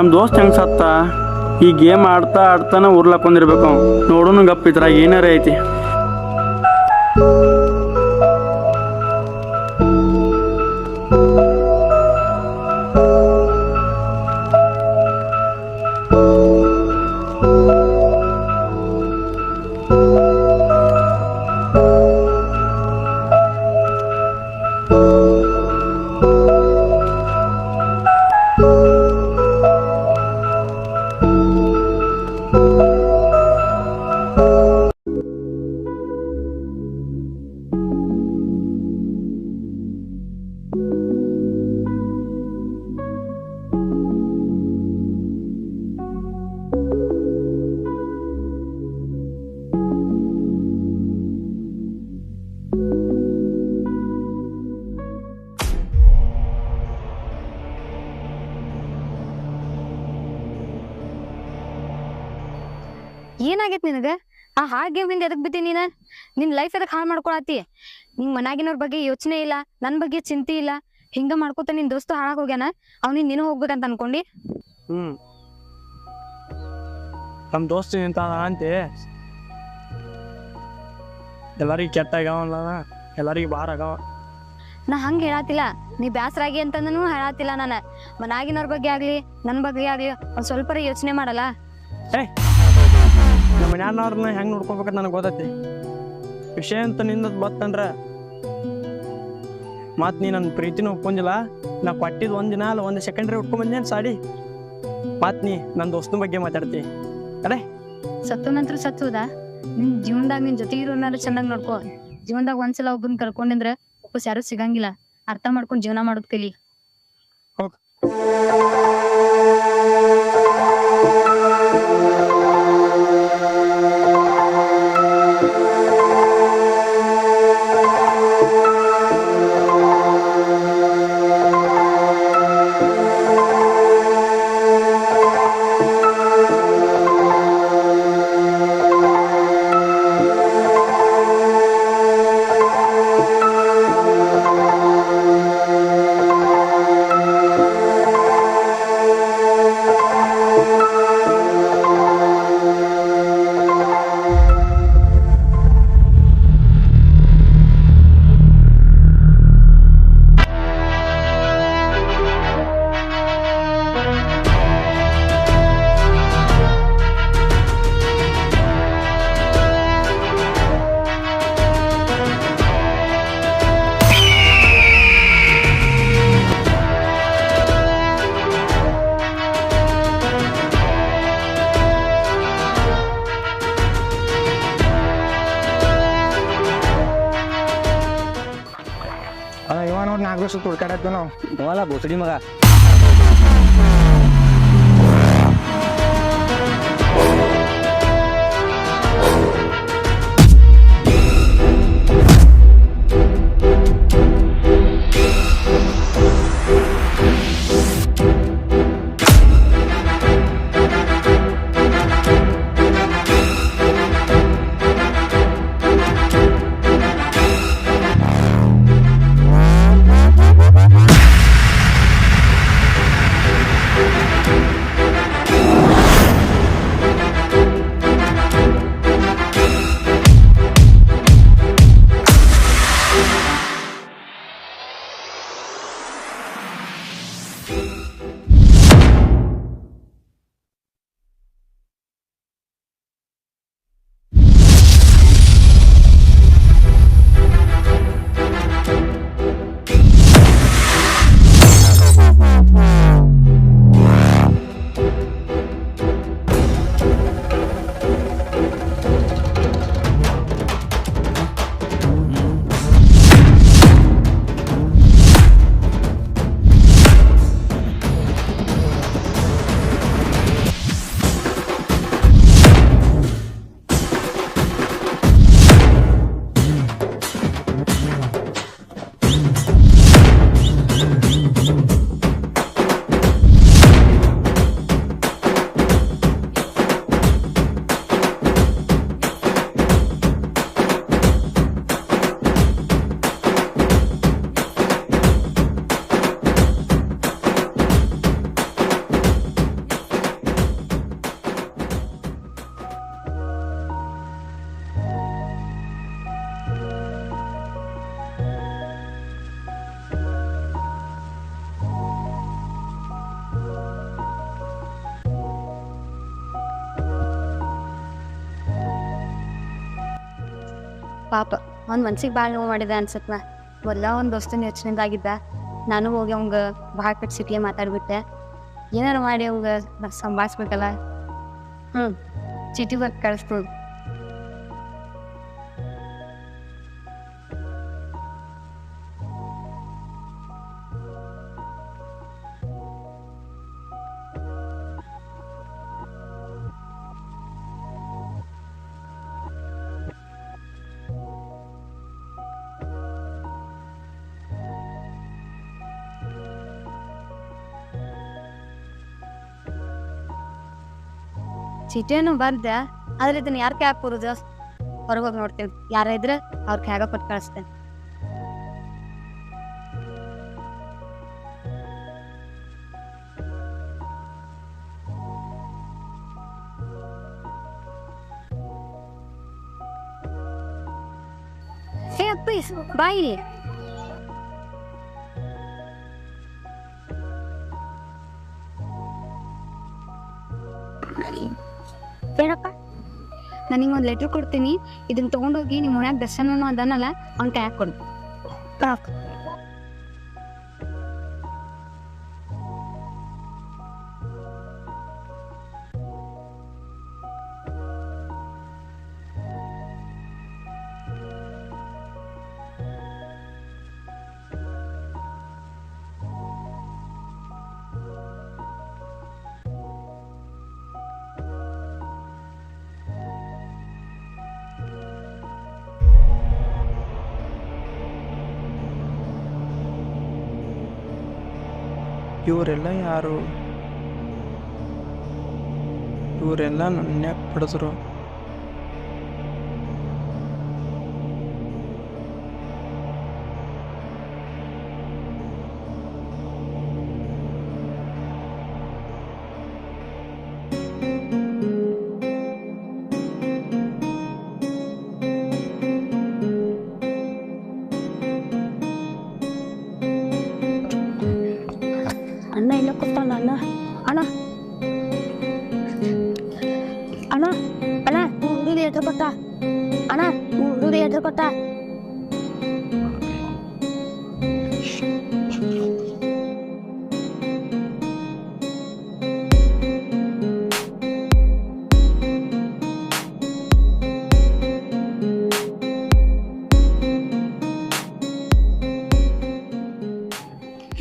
ನಮ್ಮ ದೋಸ್ತ್ ಹೆಂಗೆ ಸತ್ತ ಈ ಗೇಮ್ ಆಡ್ತಾ ಆಡ್ತಾನೆ ಉರ್ಲಾಕೊಂಡಿರ್ಬೇಕು ನೋಡೋನು ಗಪ್ ಇದ್ರಾಗ ಏನಾರ ಐತಿ. ಏನಾಗೈತಿ ನಿನಗೆ? ಆ ಹಾಳು ಗೇಮ್ನಿಂದ ಎದಕ್ ಬಿದ್ದಿ ನೀನು? ನಿನ್ನ ಲೈಫ್ ಎದಕ್ ಹಾಳು ಮಾಡ್ಕೊಳತಿ? ನಿಂಗೆ ಮನ್ಯಾಗಿನವ್ರ ಬಗ್ಗೆ ಯೋಚನೆ ಇಲ್ಲ, ನನ್ನ ಬಗ್ಗೆ ಚಿಂತೆ ಇಲ್ಲ, ಹಿಂಗೆ ಮಾಡ್ಕೊತ ನಿನ್ನ ದೋಸ್ತು ಹಾಳಾಗಿ ಹೋಗ್ಯಾನ. ಅವ್ನಿಗೆ ನೀನು ಹೋಗ್ಬೇಕಂತ ಅನ್ಕೊಂಡು ನಮ್ಮ ದೋಸ್ತ ನಿಂತ ಅಂತೆ ಎಲ್ಲರಿಗೆ ಕೆಟ್ಟಾಗ್ಯಾವಲ್ಲ, ಎಲ್ಲರಿಗೆ ಬಾರ ಆಗ್ಯಾವ. ನಾ ಹಂಗೆ ಹೇಳತ್ತಿಲ್ಲ, ನೀ ಬ್ಯಾಸರಾಗಿ ಅಂತಂದನು ಹೇಳತ್ತಿಲ್ಲ. ನಾನು ಮನ್ಯಾಗಿನವ್ರ ಬಗ್ಗೆ ಆಗ್ಲಿ ನನ್ನ ಬಗ್ಗೆ ಆಗ್ಲಿ ಒಂದು ಸ್ವಲ್ಪ ಯೋಚನೆ ಮಾಡಲ್ಲ. ನಮ್ಮ ಮನ್ಯಾನವ್ರನ್ನ ಹೆಂಗೆ ನೋಡ್ಕೊಬೇಕಂತ ನನಗೆ ಗೊತ್ತೈತಿ. ವಿಷಯ ಅಂತ ನಿಂದದ್ ಬತ್ತಂದ್ರೆ ಮತ್ತು ನೀ ನನ್ನ ಪ್ರೀತಿನೂ ಒಪ್ಕೊಂಡಿಲ್ಲ. ನಾ ಕೊಟ್ಟಿದ್ದು ಒಂದು ದಿನ ಅಲ್ಲ, ಒಂದು ಸೆಕೆಂಡ್ರಿ ಉಟ್ಕೊಂಡ್ಬಂದೇನು ಸಾಡಿ. ಮತ್ತು ನೀ ನನ್ನ ದೋಸ್ತನ ಬಗ್ಗೆ ಮಾತಾಡ್ತಿ ಅದೇ. ಸತ್ತು ನಂತರ ಸತ್ತುದಾ? ನಿನ್ ಜೀವನದಾಗ ನಿನ್ ಜೊತೆ ಇರೋನಾರು ಚೆನ್ನಾಗಿ ನೋಡ್ಕೊ. ಜೀವನದಾಗ ಒಂದ್ಸಲ ಒಬ್ಬನ್ ಕಳ್ಕೊಂಡಿದ್ರೆ ವಾಪಸ್ ಯಾರು ಸಿಗಂಗಿಲ್ಲ. ಅರ್ಥ ಮಾಡ್ಕೊಂಡು ಜೀವನ ಮಾಡೋದ್ ಕಲಿ. ಇವ ನೋಡಿ 4 ವರ್ಷ ತುಡ್ಕಾಡತ್ತು ನಾವು ಹೋಗಲ್ಲ ಬೋಸಡಿ ಮಗ. ಪಾಪ ಅವ್ನ ಮನ್ಸಿಗೆ ಭಾಳ ನೋವು ಮಾಡಿದ ಅನ್ಸತ್ನ. ಮೊದಲ ಒಂದು ದೋಸ್ತನ ಯೋಚನೆದಾಗಿದ್ದ. ನಾನು ಹೋಗಿ ಅವಂಗ ಭಾಳ ಕಟ್ ಸಿಟಿಗೆ ಮಾತಾಡ್ಬಿಟ್ಟೆ. ಏನಾರು ಮಾಡಿ ಅವಂಗ ಸಂಭಾಳಿಸ್ಬೇಕಲ್ಲ. ಚೀಟಿ ಬರ್ದು ಕಳಿಸ್ಬೋದು. ಚೀಟಿಯನ್ನು ಬರ್ದೆ, ಆದ್ರೆ ಇದನ್ನ ಯಾರ ಕೈ ಹಾಕ್ಬರುದು? ಹೊರಗೆ ಹೋಗಿ ನೋಡ್ತೇನೆ, ಯಾರ ಇದ್ರೆ ಅವ್ರ ಕೈಯಾಗ ಕೊಟ್ಟು ಕಳಿಸ್ತೇನೆ. ಹೇ ಅಪ್ಪಿ, ಬಾಯಿ. ಏನಪ್ಪ? ನನಗೆ ಒಂದು ಲೆಟ್ರ್ ಕೊಡ್ತೀನಿ, ಇದನ್ನ ತೊಗೊಂಡೋಗಿ ನಿಮ್ಮ ಮನ್ಯಾಗ ದರ್ಶನ ಅದನ್ನಲ್ಲ ಅವ್ನ ಕೈ ಹಾಕ್ಕೊಡು. ಇವರೆಲ್ಲ ಯಾರು? ಇವರೆಲ್ಲ ನನ್ನ ಪಡೆದ್ರು. ಅಣ್ಣ ಇಲ್ಲ ಕೊಡ್ತಾನ. ಅಣ್ಣ ಅಣ್ಣ ಅಣ್ಣ ಅಣ್ಣ ಹುಡುಗ ಎದ್ರ ಕೊಟ್ಟ. ಅಣ್ಣ ಹುಡುಗ ಎದ್ರ ಕೊಟ್ಟ.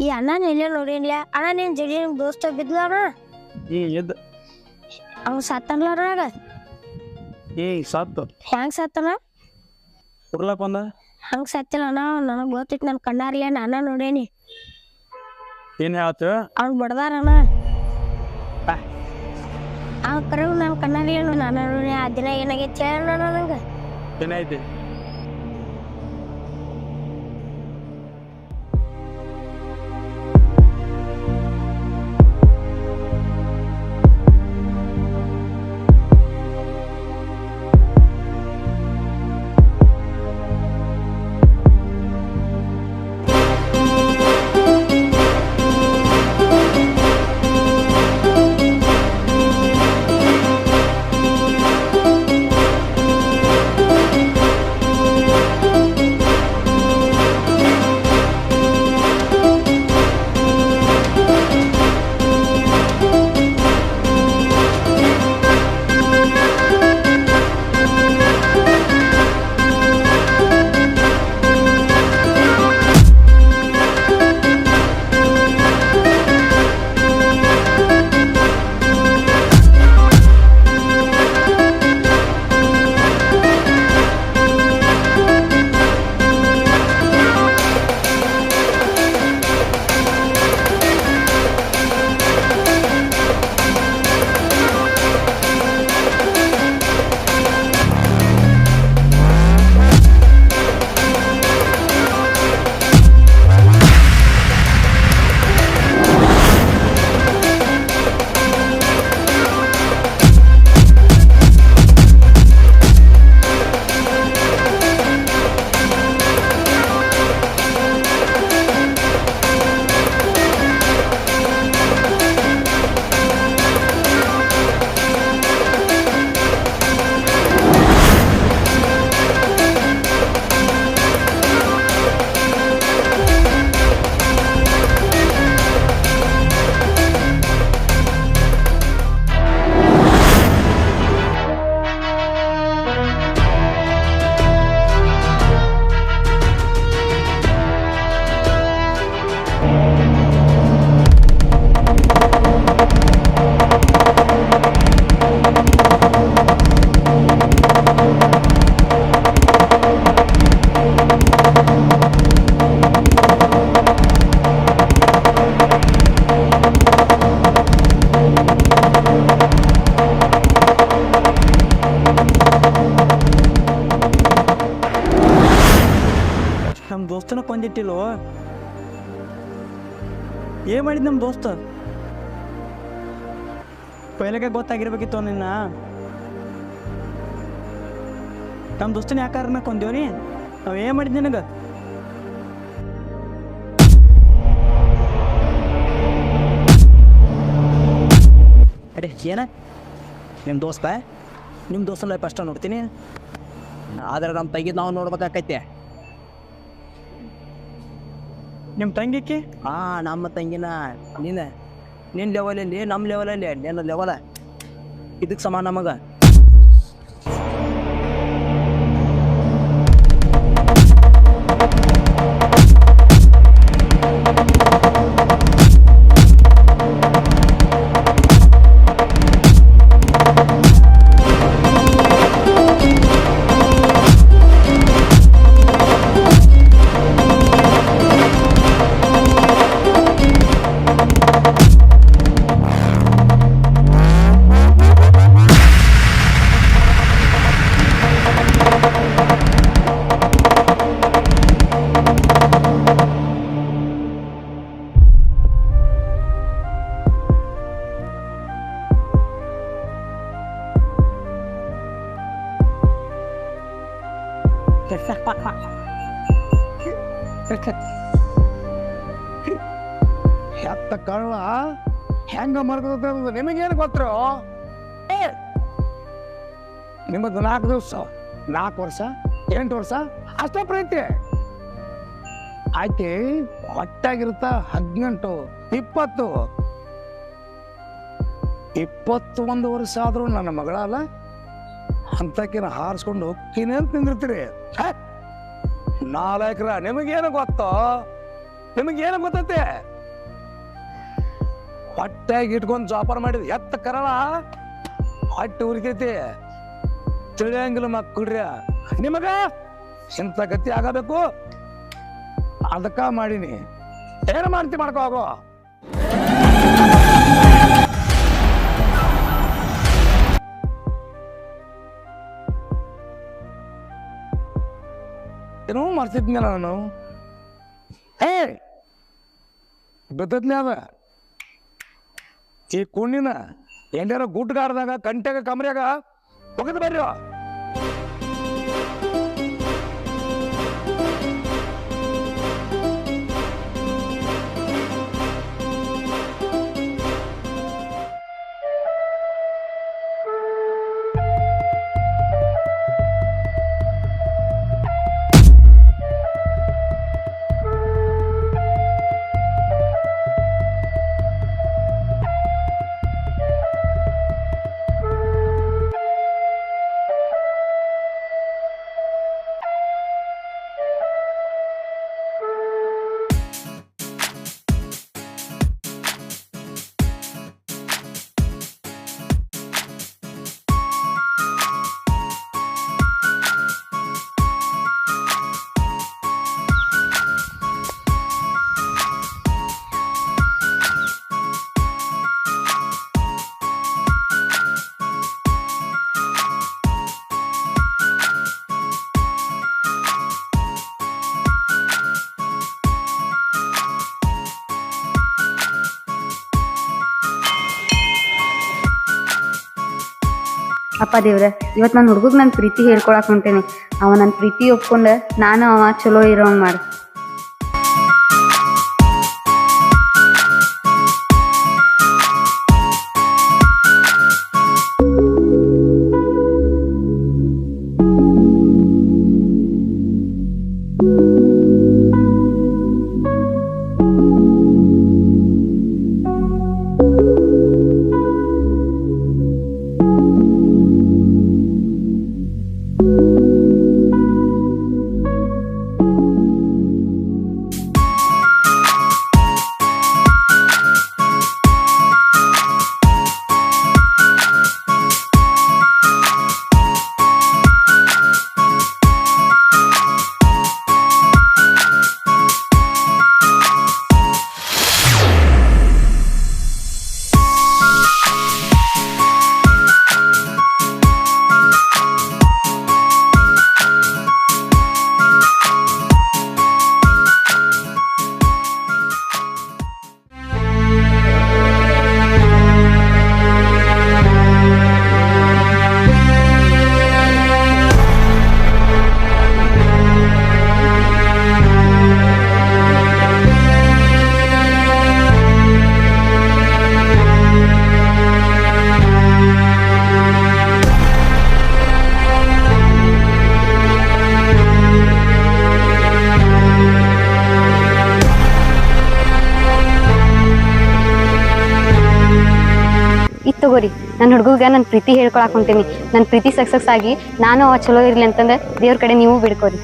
ಈ ಅಣ್ಣ ನಿಲ್ಲ ನೋಡಿಲ್ಲ. ಅಣ್ಣ ನೀನ್ ಜಡಿ ದೋಸ್ತ ಬಿದ್ಲ ಅಣ್ಣ. ಎದ್ದು ಅವ್ ಸತ್ತನ್ಲಾರಾಗ. ಸತ್ತು ಹೆಂಗ್ ಸತ್ತನ? ಉರ್ಲಕ್ ಬಂದ. ಹಂಗ ಸತ್ತಿಲ್ಲ ಅಣ್ಣ. ನನಗ್ ಗೊತ್ತಿತ್ತು, ನನ್ ಕಣ್ಣಾರ್ಲೆ ನಾನ ನೋಡೇನಿ. ಏನ್ ಹೇಳ್ತ? ಅವ್ನ್ ಬಡ್ದಾರಣ್ಣ. ಅವ್ ಕರೆವ್ ನನ್ ಕಣ್ಣಾರ್ಲೆ ನಾನ ನೋಡಿ. ಆ ದಿನ ಏನಾಗೈತಿ ಹೇಳ ನನಗ. ಏನಾಯ್ತಿ? ಗೊತ್ತಿಲ್ವೋ ಏನು ಮಾಡಿದ್ ನಮ್ಮ ದೋಸ್ತ ಪೈಲಕ್ಕೆ ಗೊತ್ತಾಗಿರ್ಬೇಕಿತ್ತು ನಿನ್ನ ನಮ್ಮ ದೋಸ್ತನ ಯಾಕಾರ ಕೊಂದೇವ್ರಿ ನಾವು ಏನು ಮಾಡಿದ್ ನಿನಗೆ ಅಡೆ ಏನ ನಿಮ್ಮ ದೋಸ್ತನ ಲೈಫ್ ಅಷ್ಟ ನೋಡ್ತೀನಿ ಆದ್ರೆ ನಮ್ಮ ತಂಗಿದ್ ನಾವು ನೋಡ್ಬೇಕಾಕೈತೆ ನಿಮ್ಮ ತಂಗಿಕ್ಕೆ ನಮ್ಮ ತಂಗಿನ ನಿನ್ನ ಲೆವೆಲಲ್ಲಿ ನಮ್ಮ ಲೆವೆಲಲ್ಲಿ ನಿನ್ನ ಲೆವೆಲ ಇದಕ್ಕೆ ಸಮಾನ ನಮಗೆ ಹೆತ್ತ ಕಳ್ಳ ಹೆಂಗ ಮರ್ಗದ ನಿಮಗೇನು ಗೊತ್ತರು ನಿಮ್ಮದು 4 ದಿವಸ 4 ವರ್ಷ 8 ವರ್ಷ ಅಷ್ಟೇ ಪ್ರೀತಿ ಆಯ್ತು ಹೊಟ್ಟಾಗಿರುತ್ತ 18 20 21 ವರ್ಷ ಆದ್ರೂ ನನ್ನ ಮಗಳಲ್ಲ ಅಂತಕಿನ ಹಾರಿಸ್ಕೊಂಡು ಹೋಗ್ತೀನಿ ಅಂತ ನಿಂದಿರ್ತೀರಿ ನಾಲ್ಕರ ನಿಮಗೇನು ಗೊತ್ತೋ ನಿಮಗೇನು ಗೊತ್ತೈತೆ ಹೊಟ್ಟೆಗೆ ಇಟ್ಕೊಂಡು ಜಾಪಾರ ಮಾಡಿದ್ ಎತ್ತ ಕರಳ ಹೊಟ್ಟೆ ಉರಿತೈತಿ ತಿಳಿಯಂಗಿಲ್ಲ ಮಕ್ಕಳ್ರಿ ನಿಮಗ ಇಂಥ ಗತಿ ಆಗಬೇಕು ಅದಕ್ಕ ಮಾಡೀನಿ ಏನು ಮಾಡ್ತಿ ಮಾಡ್ಕೋ ಹೋಗೋ ಏನೋ ಮರ್ತಿದ್ನಲ್ಲ ನಾನು ಗೊತ್ತೈತ್ಲಿ ಅದ ಈ ಕುಣ್ಣಿನ ಎಲ್ಲಾರ ಗುಡ್ಗಾರದಾಗ ಕಂಟ್ಯಾಗ ಕಮರ್ಯಾಗ ಹೋಗದ್ ಬರ್ರಿ ಅಪ್ಪ ದೇವ್ರ ಇವತ್ತು ನನ್ನ ಹುಡುಗಗೆ ನನ್ನ ಪ್ರೀತಿ ಹೇಳ್ಕೊಳಕ್ ಹೊಂಟೇನಿ ಅವ ನನ್ನ ಪ್ರೀತಿ ಒಪ್ಕೊಂಡು ನಾನು ಅವ ಚಲೋ ಇರೋಂಗ್ ಮಾಡು ಇದು ತಗೋರಿ ನನ್ನ ಹುಡುಗಗೆ ನನ್ನ ಪ್ರೀತಿ ಹೇಳ್ಕೊಳಕ್ ಹೊಂಟೀನಿ. ನನ್ನ ಪ್ರೀತಿ ಸಕ್ಸಸ್ ಆಗಿ ನಾನು ಅವ ಚಲೋ ಇರ್ಲಿ ಅಂತಂದ್ರೆ ದೇವ್ರ ಕಡೆ ನೀವು ಬಿಡ್ಕೋರಿ.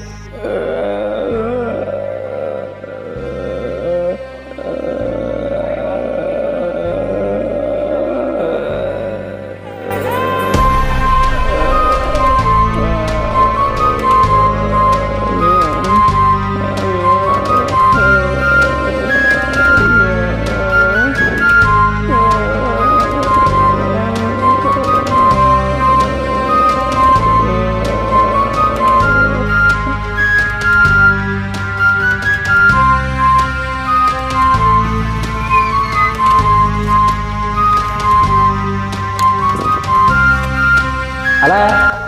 ಅಲ್ಲ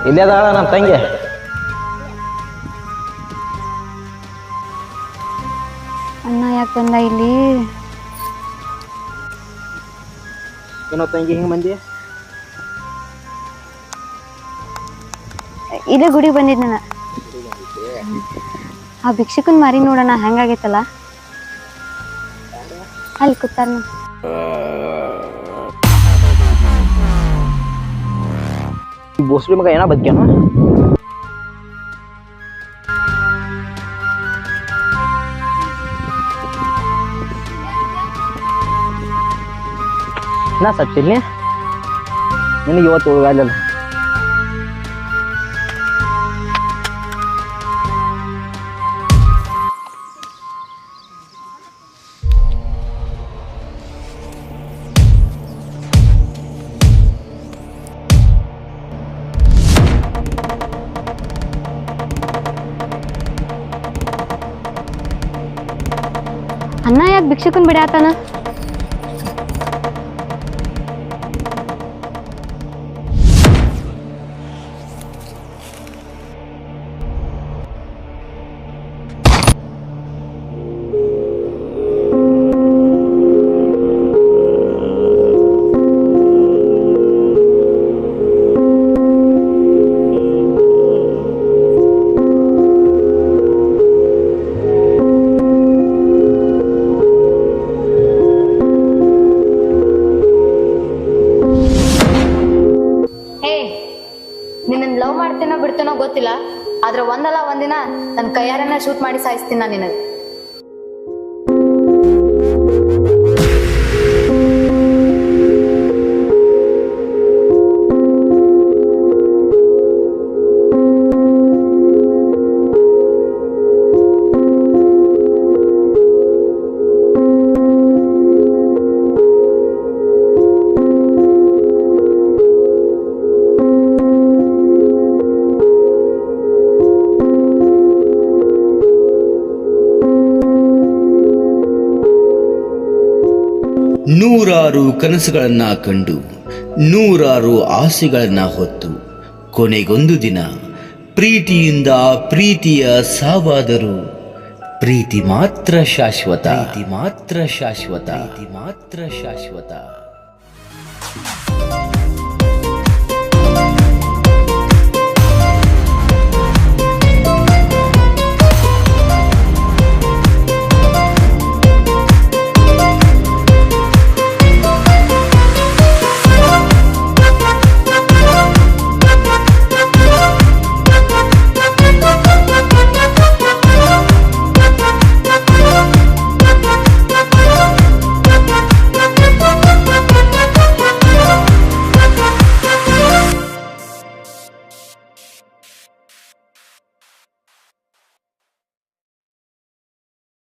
ಇಲ್ಲೇ ಅದಾಳ ನಮ್ಮ ತಂಗಿ. ಅಣ್ಣ ಯಾಕೆ ಬಂದ ಇಲ್ಲಿ? ಏನೋ ತಂಗಿ ಹಿಂಗೆ ಮಂದಿ ಇದೇ ಗುಡಿಗೆ ಬಂದಿದ್ ನಾನು. ಆ ಭಿಕ್ಷಕನ್ ಮಾರಿ ನೋಡೋಣ ಹೆಂಗಾಗೈತಲ್ಲ. ಅಲ್ಲಿ ಕೂತಾರ ಬೋಸ್ಲಿ ಮಗ ಏನೋ ಬದುಕ್ಯಾನ. ನಾ ಸಚ್ಚಿಲ್ನಿ ನಿನಗೆ ಇವತ್ತು ಉಳ್ಗಾಲಿಲ್ಲ. ಅಣ್ಣ ಯಾಕೆ ಭಿಕ್ಷಕನ್ ಬಿಡಾತಾನ? ನಿನ್ನ ಲವ್ ಮಾಡ್ತೇನೋ ಬಿಡ್ತೇನೋ ಗೊತ್ತಿಲ್ಲ, ಆದ್ರೆ ಒಂದಲ್ಲ ಒಂದಿನ ನನ್ನ ಕೈಯಾರನ್ನ ಶೂಟ್ ಮಾಡಿ ಸಾಯಿಸ್ತೀನಿ ನಾನು ನಿನಗೆ. ನೂರಾರು ಕನಸುಗಳನ್ನ ಕಂಡು ನೂರಾರು ಆಸೆಗಳನ್ನ ಹೊತ್ತು ಕೊನೆಗೊಂದು ದಿನ ಪ್ರೀತಿಯಿಂದ ಪ್ರೀತಿಯ ಸಾವಾದರೂ ಪ್ರೀತಿ ಮಾತ್ರ ಶಾಶ್ವತ, ಪ್ರೀತಿ ಮಾತ್ರ ಶಾಶ್ವತ, ಪ್ರೀತಿ ಮಾತ್ರ ಶಾಶ್ವತ.